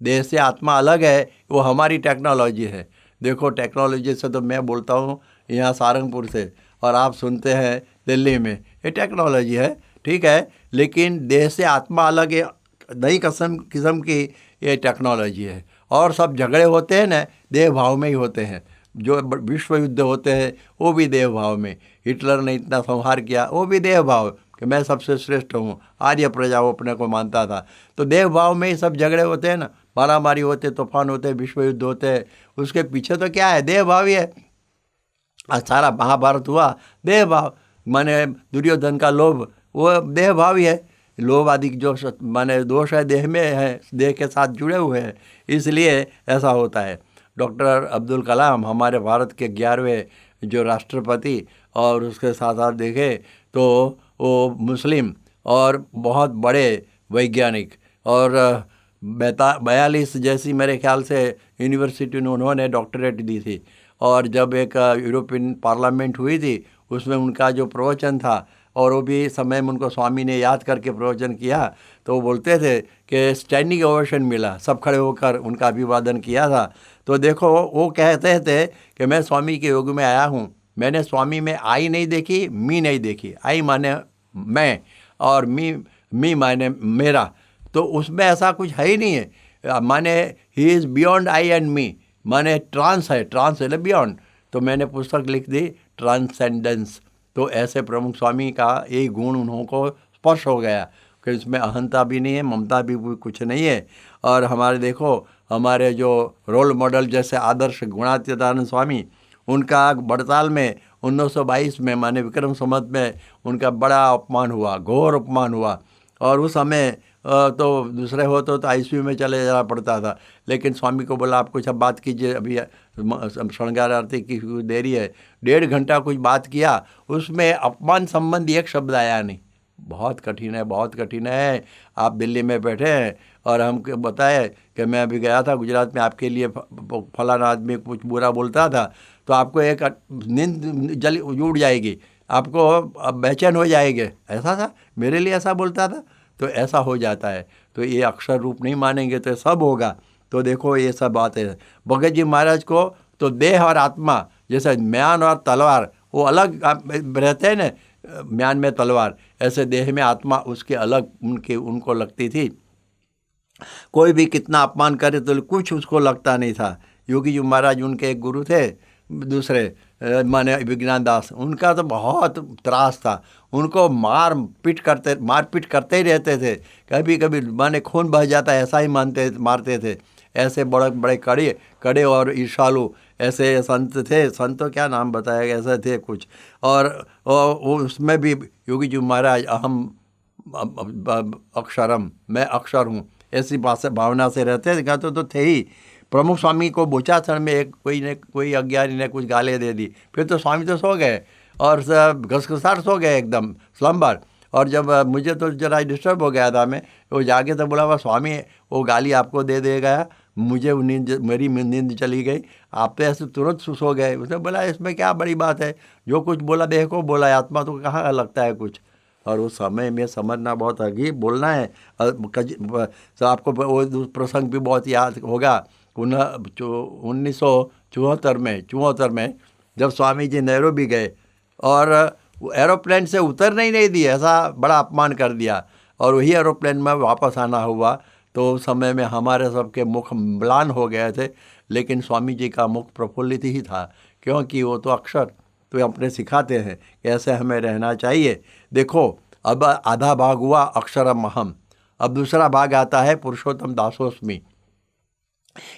देह से आत्मा अलग है, वो हमारी टेक्नोलॉजी है। देखो टेक्नोलॉजी से तो मैं बोलता हूँ यहाँ सारंगपुर से और आप सुनते हैं दिल्ली में, ये टेक्नोलॉजी है, ठीक है, लेकिन देह से आत्मा अलग है, नई किस्म की ये टेक्नोलॉजी है। और सब झगड़े होते हैं ना, देह भाव में ही होते हैं। जो विश्व युद्ध होते हैं वो भी देह भाव में। हिटलर ने इतना संहार किया, वो भी देह भाव कि मैं सबसे श्रेष्ठ हूँ, आर्य प्रजा वो अपने को मानता था। तो देह भाव में ही सब झगड़े होते हैं ना, मारामारी होते, तूफान होते, विश्व युद्ध होते हैं। उसके पीछे तो क्या है? देह भाव ही है। सारा महाभारत हुआ देह भाव, माने दुर्योधन का लोभ, वो देह भाव ही है। लोभ आदि जो माने दोष है देह में है, देह के साथ जुड़े हुए हैं, इसलिए ऐसा होता है। डॉक्टर अब्दुल कलाम हमारे भारत के 11वें जो राष्ट्रपति, और उसके साथ साथ देखें तो वो मुस्लिम और बहुत बड़े वैज्ञानिक, और 42 जैसी मेरे ख्याल से यूनिवर्सिटी में उन्होंने डॉक्टरेट दी थी। और जब एक यूरोपियन पार्लियामेंट हुई थी उसमें उनका जो प्रवचन था, और वो भी समय में उनको स्वामी ने याद करके प्रवचन किया, तो वो बोलते थे कि स्टैंडिंग ओवेशन मिला, सब खड़े होकर उनका अभिवादन किया था। तो देखो वो कहते थे कि मैं स्वामी के योग में आया हूँ, मैंने स्वामी में आई नहीं देखी, मी नहीं देखी। आई माने मैं, और मी मी माने मेरा, तो उसमें ऐसा कुछ है ही नहीं है। माने he is beyond I and me, माने ट्रांस है, ट्रांस है बियॉन्ड। तो मैंने पुस्तक लिख दी ट्रांसेंडेंस। तो ऐसे प्रमुख स्वामी का यही गुण उन्हों को स्पर्श हो गया कि इसमें अहंता भी नहीं है, ममता भी कुछ नहीं है। और हमारे देखो, हमारे जो रोल मॉडल जैसे आदर्श गुणातीतानंद स्वामी, उनका बड़ताल में 1922 में माने विक्रम संवत में उनका बड़ा अपमान हुआ, घोर अपमान हुआ। और उस समय तो दूसरे हो तो ICU में चले जाना पड़ता था, लेकिन स्वामी को बोला आप कुछ अब बात कीजिए, अभी श्रृंगार आरती की देरी है। 1.5 घंटा कुछ बात किया, उसमें अपमान संबंधी एक शब्द आया नहीं। बहुत कठिन है, बहुत कठिन है। आप दिल्ली में बैठे हैं और हमको बताए कि मैं अभी गया था गुजरात में, आपके लिए फलाना आदमी कुछ बुरा बोलता था, तो आपको एक नींद जल उड़ जाएगी, आपको बेचैन हो जाएंगे। ऐसा था, मेरे लिए ऐसा बोलता था, तो ऐसा हो जाता है। तो ये अक्षर रूप नहीं मानेंगे तो सब होगा। तो देखो ये सब बात है। भगत जी महाराज को तो देह और आत्मा, जैसे म्यान और तलवार वो अलग रहते हैं ना, म्यान में तलवार, ऐसे देह में आत्मा उसके अलग उनको लगती थी। कोई भी कितना अपमान करे तो कुछ उसको लगता नहीं था। योगी जी महाराज उनके एक गुरु थे, दूसरे माने विज्ञान दास, उनका तो बहुत त्रास था। उनको मारपीट करते ही रहते थे। कभी कभी माने खून बह जाता है ऐसा ही मारते थे। ऐसे बड़े बड़े कड़े और ईर्षालु ऐसे संत थे। संतों क्या नाम बताया गया, ऐसे थे कुछ। और उसमें भी योगी जी महाराज अहम अक्षरम, मैं अक्षर हूँ, ऐसी भावना से रहते थे। कहते तो थे ही। प्रमुख स्वामी को बोचाक्षण में एक कोई अज्ञानी ने कुछ गाली दे दी, फिर तो स्वामी तो सो गए और सब घसघसार सो गए एकदम स्लम्बर। और जब मुझे तो जरा डिस्टर्ब हो गया था, मैं वो जाके तो बोला वह स्वामी वो गाली आपको दे देगा, मुझे मेरी नींद चली गई, आप तो ऐसे तुरंत सो गए। उसने बोला इसमें क्या बड़ी बात है, जो कुछ बोला देह को बोला, आत्मा तो कहाँ लगता है कुछ। और उस समय में समझना बहुत अजीब बोलना है। तो आपको वो प्रसंग भी बहुत याद होगा। 1974 में जब स्वामी जी नैरोबी गए और एरोप्लेन से उतरने ही नहीं दिए, ऐसा बड़ा अपमान कर दिया, और वही एरोप्लेन में वापस आना हुआ। तो उस समय में हमारे सबके मुख म्लान हो गए थे, लेकिन स्वामी जी का मुख प्रफुल्लित ही था, क्योंकि वो तो अक्षर तो अपने सिखाते हैं कि ऐसे हमें रहना चाहिए। देखो अब आधा भाग हुआ अक्षरम अहम, अब दूसरा भाग आता है पुरुषोत्तम दासोस्मि।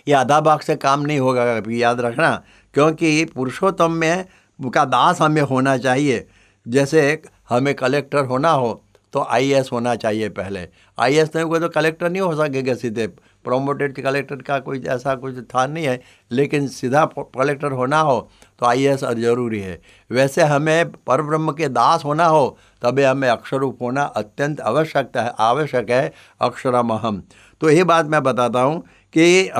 ये आधा भाग से काम नहीं होगा, कभी याद रखना, क्योंकि पुरुषोत्तम में का दास हमें होना चाहिए। जैसे हमें कलेक्टर होना हो तो IAS होना चाहिए पहले। IAS नहीं हुआ तो कलेक्टर नहीं हो सकेगा सीधे। प्रोमोटेड कलेक्टर का कोई ऐसा कुछ था नहीं है, लेकिन सीधा कलेक्टर होना हो तो IAS ज़रूरी है। वैसे हमें परब्रह्म के दास होना हो तभी हमें अक्षरूप होना अत्यंत आवश्यक है, अक्षरम अहम। तो ये बात मैं बताता हूँ कि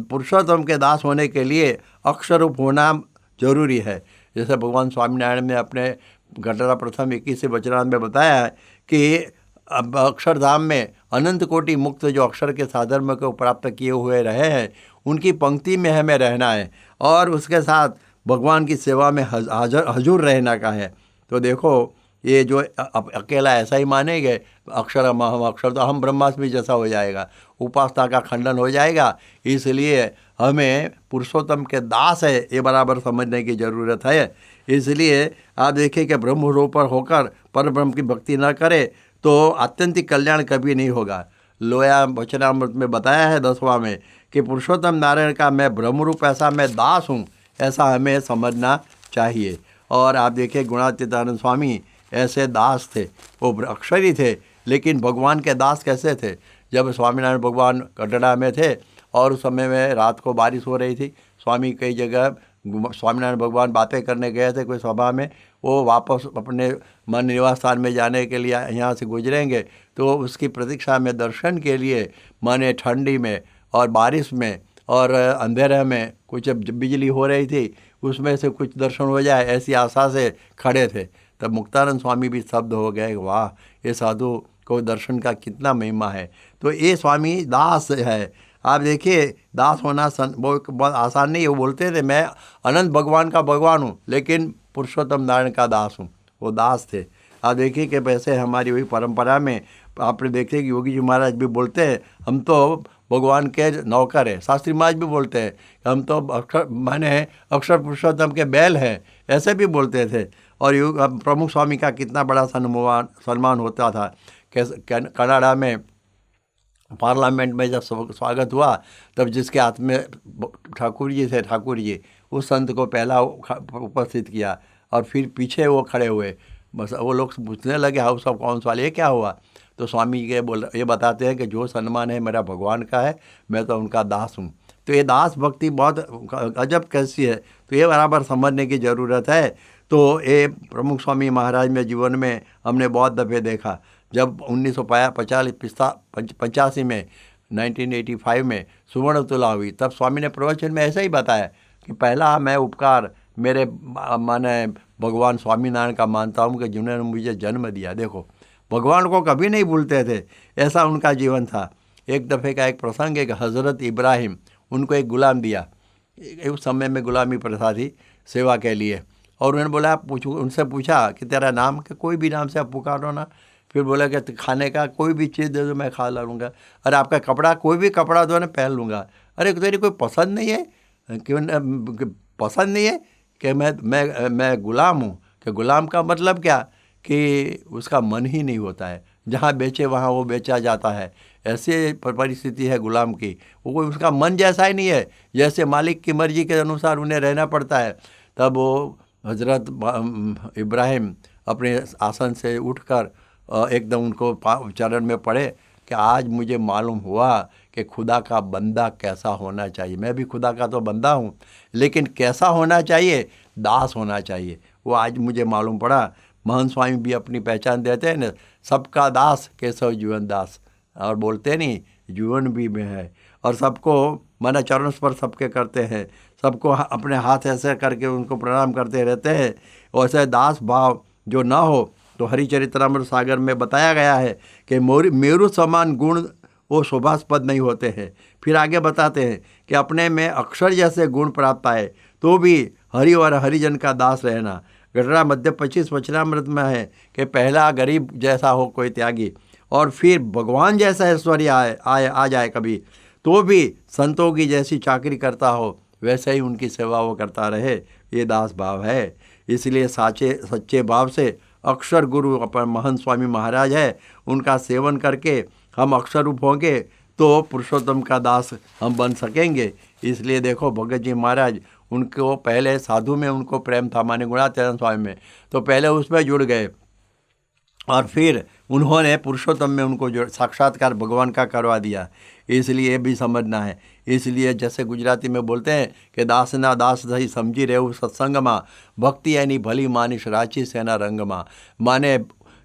पुरुषोत्तम के दास होने के लिए अक्षरूप होना जरूरी है। जैसे भगवान स्वामीनारायण ने अपने घटना प्रथम 21 वचनामृत में बताया है कि अब अक्षरधाम में अनंत कोटि मुक्त जो अक्षर के साधर्म को प्राप्त किए हुए रहे हैं, उनकी पंक्ति में हमें रहना है और उसके साथ भगवान की सेवा में हजूर रहना का है। तो देखो ये जो अकेला ऐसा ही मानेंगे अक्षरम अहम, अक्षर तो अहम ब्रह्मास्मि जैसा हो जाएगा, उपासना का खंडन हो जाएगा। इसलिए हमें पुरुषोत्तम के दास है ये बराबर समझने की ज़रूरत है। इसलिए आप देखिए कि ब्रह्म रूप होकर पर ब्रह्म की भक्ति न करे तो आत्यंतिक कल्याण कभी नहीं होगा। लोया वचनामृत में बताया है 10वां में कि पुरुषोत्तम नारायण का मैं ब्रह्मरूप ऐसा मैं दास हूँ, ऐसा हमें समझना चाहिए। और आप देखिए गुणातीतानंद स्वामी ऐसे दास थे, वो अक्षरी थे, लेकिन भगवान के दास कैसे थे। जब स्वामीनारायण भगवान कटड़ा में थे और उस समय में रात को बारिश हो रही थी, स्वामी कई जगह स्वामीनारायण भगवान बातें करने गए थे कोई सभा में, वो वापस अपने मन निवास स्थान में जाने के लिए यहाँ से गुजरेंगे, तो उसकी प्रतीक्षा में दर्शन के लिए माने ठंडी में और बारिश में और अंधेरे में कुछ बिजली हो रही थी, उसमें से कुछ दर्शन हो जाए ऐसी आशा से खड़े थे। तब मुक्तानंद स्वामी भी शब्द हो गए, वाह ये साधु को दर्शन का कितना महिमा है। तो ये स्वामी दास है। आप देखिए दास होना बहुत आसान नहीं है। वो बोलते थे मैं अनंत भगवान का भगवान हूँ, लेकिन पुरुषोत्तम नारायण का दास हूँ, वो दास थे। आप देखिए कि वैसे हमारी वही परंपरा में आपने देखे कि योगी जी महाराज भी बोलते हैं हम तो भगवान के नौकर है। शास्त्री महाराज भी बोलते हैं हम तो अक्षर पुरुषोत्तम के बैल हैं, ऐसे भी बोलते थे। और प्रमुख स्वामी का कितना बड़ा सम्मान होता था। कनाडा में पार्लियामेंट में जब स्वागत हुआ तब जिसके हाथ में ठाकुर जी थे, ठाकुर जी उस संत को पहला उपस्थित किया और फिर पीछे वो खड़े हुए। बस वो लोग पूछने लगे हाउस ऑफ काउंसिल ये क्या हुआ, तो स्वामी जी ये बताते हैं कि जो सम्मान है मेरा भगवान का है, मैं तो उनका दास हूँ। तो ये दास भक्ति बहुत अजब कैसी है, तो ये बराबर समझने की ज़रूरत है। तो ये प्रमुख स्वामी महाराज में जीवन में हमने बहुत दफ़े देखा। जब 1985 में 1985 में सुवर्ण तुला हुई, तब स्वामी ने प्रवचन में ऐसे ही बताया कि पहला मैं उपकार मेरे माने भगवान स्वामीनारायण का मानता हूँ कि जिन्होंने मुझे जन्म दिया। देखो भगवान को कभी नहीं भूलते थे, ऐसा उनका जीवन था। एक दफ़े का एक प्रसंग है कि हज़रत इब्राहिम उनको एक गुलाम दिया। उस समय में गुलामी प्रथा थी सेवा के लिए, और उन्होंने बोला उनसे पूछा कि तेरा नाम, कि कोई भी नाम से आप पुकारो ना। फिर बोला कि खाने का कोई भी चीज़ दे दो मैं खा लूँगा। अरे आपका कपड़ा, कोई भी कपड़ा दो ना पहन लूँगा। अरे तेरी कोई पसंद नहीं है, क्यों पसंद नहीं है कि मैं गुलाम हूँ। कि गुलाम का मतलब क्या कि उसका मन ही नहीं होता है, जहाँ बेचे वहाँ वो बेचा जाता है। ऐसे परिस्थिति है गुलाम की, वो उसका मन जैसा ही नहीं है, जैसे मालिक की मर्जी के अनुसार उन्हें रहना पड़ता है। तब वो हज़रत इब्राहिम अपने आसन से उठकर एकदम उनको चरण में पड़े कि आज मुझे मालूम हुआ कि खुदा का बंदा कैसा होना चाहिए। मैं भी खुदा का तो बंदा हूँ, लेकिन कैसा होना चाहिए, दास होना चाहिए। वो आज मुझे मालूम पड़ा। महंत स्वामी भी अपनी पहचान देते हैं ना, सबका दास केशव जीवन दास, और बोलते नहीं जीवन भी में है। और सबको माना चरण स्पर्श सबके करते हैं, सबको अपने हाथ ऐसे करके उनको प्रणाम करते रहते हैं। वैसे दास भाव जो ना हो तो हरिचरित्रामृत सागर में बताया गया है कि मेरु समान गुण वो शोभास्पद नहीं होते हैं। फिर आगे बताते हैं कि अपने में अक्षर जैसे गुण प्राप्त आए तो भी हरि और हरिजन का दास रहना। गडरा मध्य 25 वचनामृत में है कि पहला गरीब जैसा हो कोई त्यागी, और फिर भगवान जैसा ऐश्वर्य आ जाए कभी, तो भी संतों की जैसी चाकरी करता हो वैसे ही उनकी सेवा वो करता रहे। ये दास भाव है। इसलिए सच्चे भाव से अक्षर गुरु अपन महंत स्वामी महाराज है, उनका सेवन करके हम अक्षर रूप होंगे तो पुरुषोत्तम का दास हम बन सकेंगे। इसलिए देखो भगत जी महाराज, उनको पहले साधु में उनको प्रेम था, माने गुणातीतानंद स्वामी में, तो पहले उसमें जुड़ गए और फिर उन्होंने पुरुषोत्तम में उनको जो साक्षात्कार भगवान का करवा दिया। इसलिए भी समझना है। इसलिए जैसे गुजराती में बोलते हैं कि दास ना दास सही समझी रहे सत्संग माँ, भक्ति यानी भली मानिश राची सेना रंग माँ। माने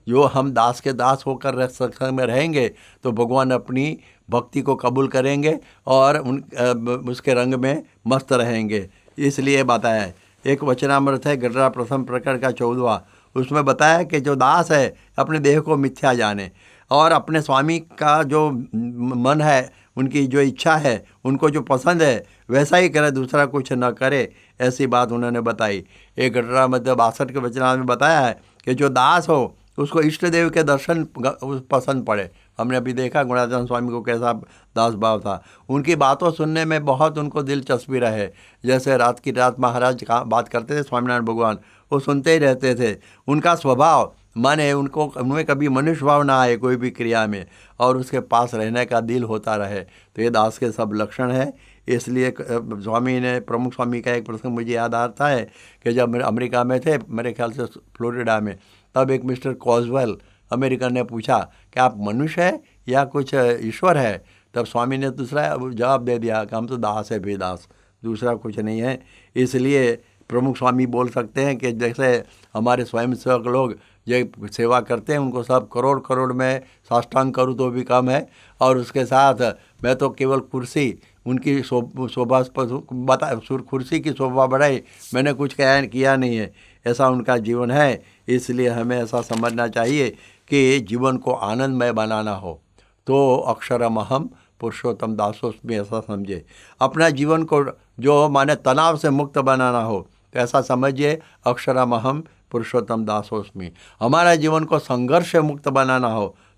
जो हम दास के दास होकर सत्संग में रहेंगे तो भगवान अपनी भक्ति को कबूल करेंगे और उसके रंग में मस्त रहेंगे। इसलिए बताया है। एक वचनामृत है गडरा प्रथम प्रकरण का 14वां, उसमें बताया कि जो दास है अपने देह को मिथ्या जाने और अपने स्वामी का जो मन है, उनकी जो इच्छा है, उनको जो पसंद है वैसा ही करे, दूसरा कुछ न करे। ऐसी बात उन्होंने बताई। एक गडरा मध्य 62 के वचनामृत में बताया है कि जो दास हो उसको इष्ट देव के दर्शन पसंद पड़े। हमने अभी देखा गुणातीतानंद स्वामी को कैसा दास भाव था। उनकी बातों सुनने में बहुत उनको दिलचस्पी रहे। जैसे रात की रात महाराज का बात करते थे स्वामीनारायण भगवान, वो सुनते ही रहते थे। उनका स्वभाव माने उनमें कभी मनुष्य भाव ना आए कोई भी क्रिया में, और उसके पास रहने का दिल होता रहे। तो ये दास के सब लक्षण है। इसलिए स्वामी ने, प्रमुख स्वामी का एक प्रसंग मुझे याद आता है कि जब अमेरिका में थे, मेरे ख्याल से फ्लोरिडा में, तब एक मिस्टर कॉजवेल अमेरिकन ने पूछा कि आप मनुष्य है या कुछ ईश्वर है। तब स्वामी ने दूसरा जवाब दे दिया कि हम तो दास है, बेदास, दूसरा कुछ नहीं है। इसलिए प्रमुख स्वामी बोल सकते हैं कि जैसे हमारे स्वयंसेवक लोग जो सेवा करते हैं उनको सब करोड़ करोड़ में साष्टांग करूँ तो भी कम है, और उसके साथ मैं तो केवल कुर्सी उनकी शोभा कुर्सी की शोभा बढ़ाई, मैंने कुछ किया नहीं है, ऐसा उनका जीवन है। इसलिए हमें ऐसा समझना चाहिए कि जीवन को आनंदमय बनाना हो तो अक्षरमहम पुरुषोत्तम दासोस्मि ऐसा समझे। अपना जीवन को जो माने तनाव से मुक्त बनाना हो तो ऐसा समझिए अक्षरमहम पुरुषोत्तम दासोस्मि। हमारा जीवन को संघर्ष से मुक्त बनाना हो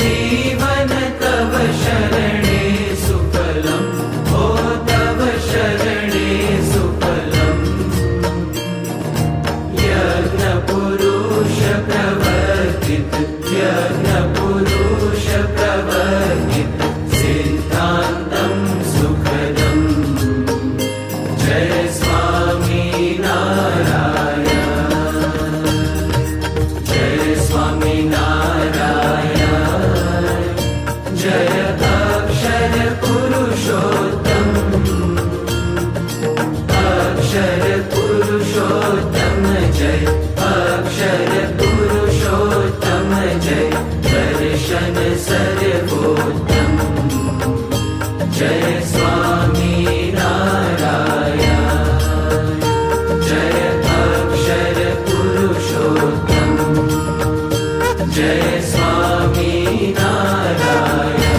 जीवन तव शरणे सुफलम् ओ तव शरणे सुफलम् यज्ञपुरुष प्रवर्तित यज्ञपुरुष प्रवर्तित सिद्धान्तं सुखदम् जय स्वामी नारायण जय स्वामी नारायण जय अक्षर पुरुषोत्तम जय अक्षर पुरुषोत्तम जय दर्शन सर्वोत्तम जय स्वामी नारायण जय अक्षर पुरुषोत्तम जय स्वामी नारायण।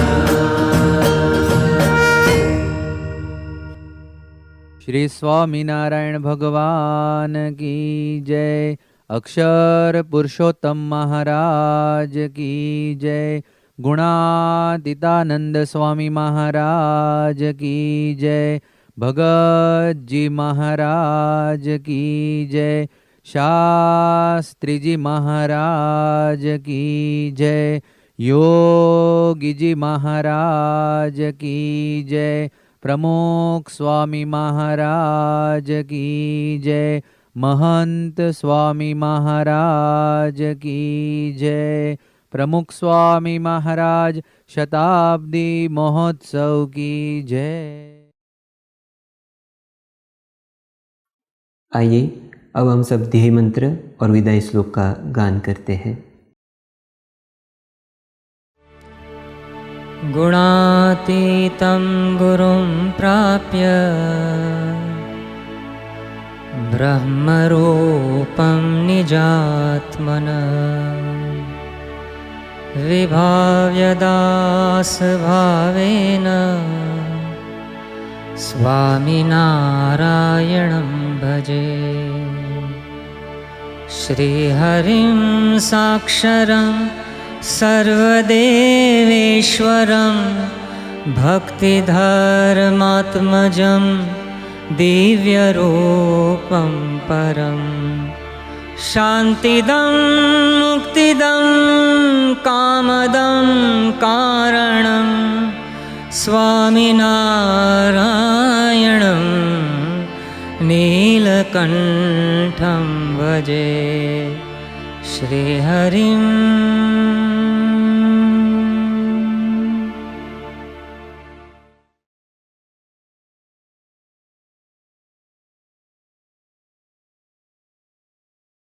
श्री स्वामीनारायण भगवान की जय। अक्षर पुरुषोत्तम महाराज की जय। गुणातीतानंद स्वामी महाराज की जय। भगत जी महाराज की जय। शास्त्री जी महाराज की जय। योगी जी महाराज की जय। प्रमुख स्वामी महाराज की जय। महंत स्वामी महाराज की जय। प्रमुख स्वामी महाराज शताब्दी महोत्सव की जय। आइए अब हम सब ध्येय मंत्र और विदाई श्लोक का गान करते हैं। गुणातीतं गुरुं प्राप्य ब्रह्मरूपं निजात्मनः विभाव्यदासभावेन स्वामिनारायणं भजे। श्रीहरिं साक्षरं सर्वदेवेश्वरं भक्तिधर्मात्मजं दिव्यरूपं परं शान्तिदं मुक्तिदं कामदं कारणं स्वामिनारायणं नीलकण्ठं भजे। श्रीहरिं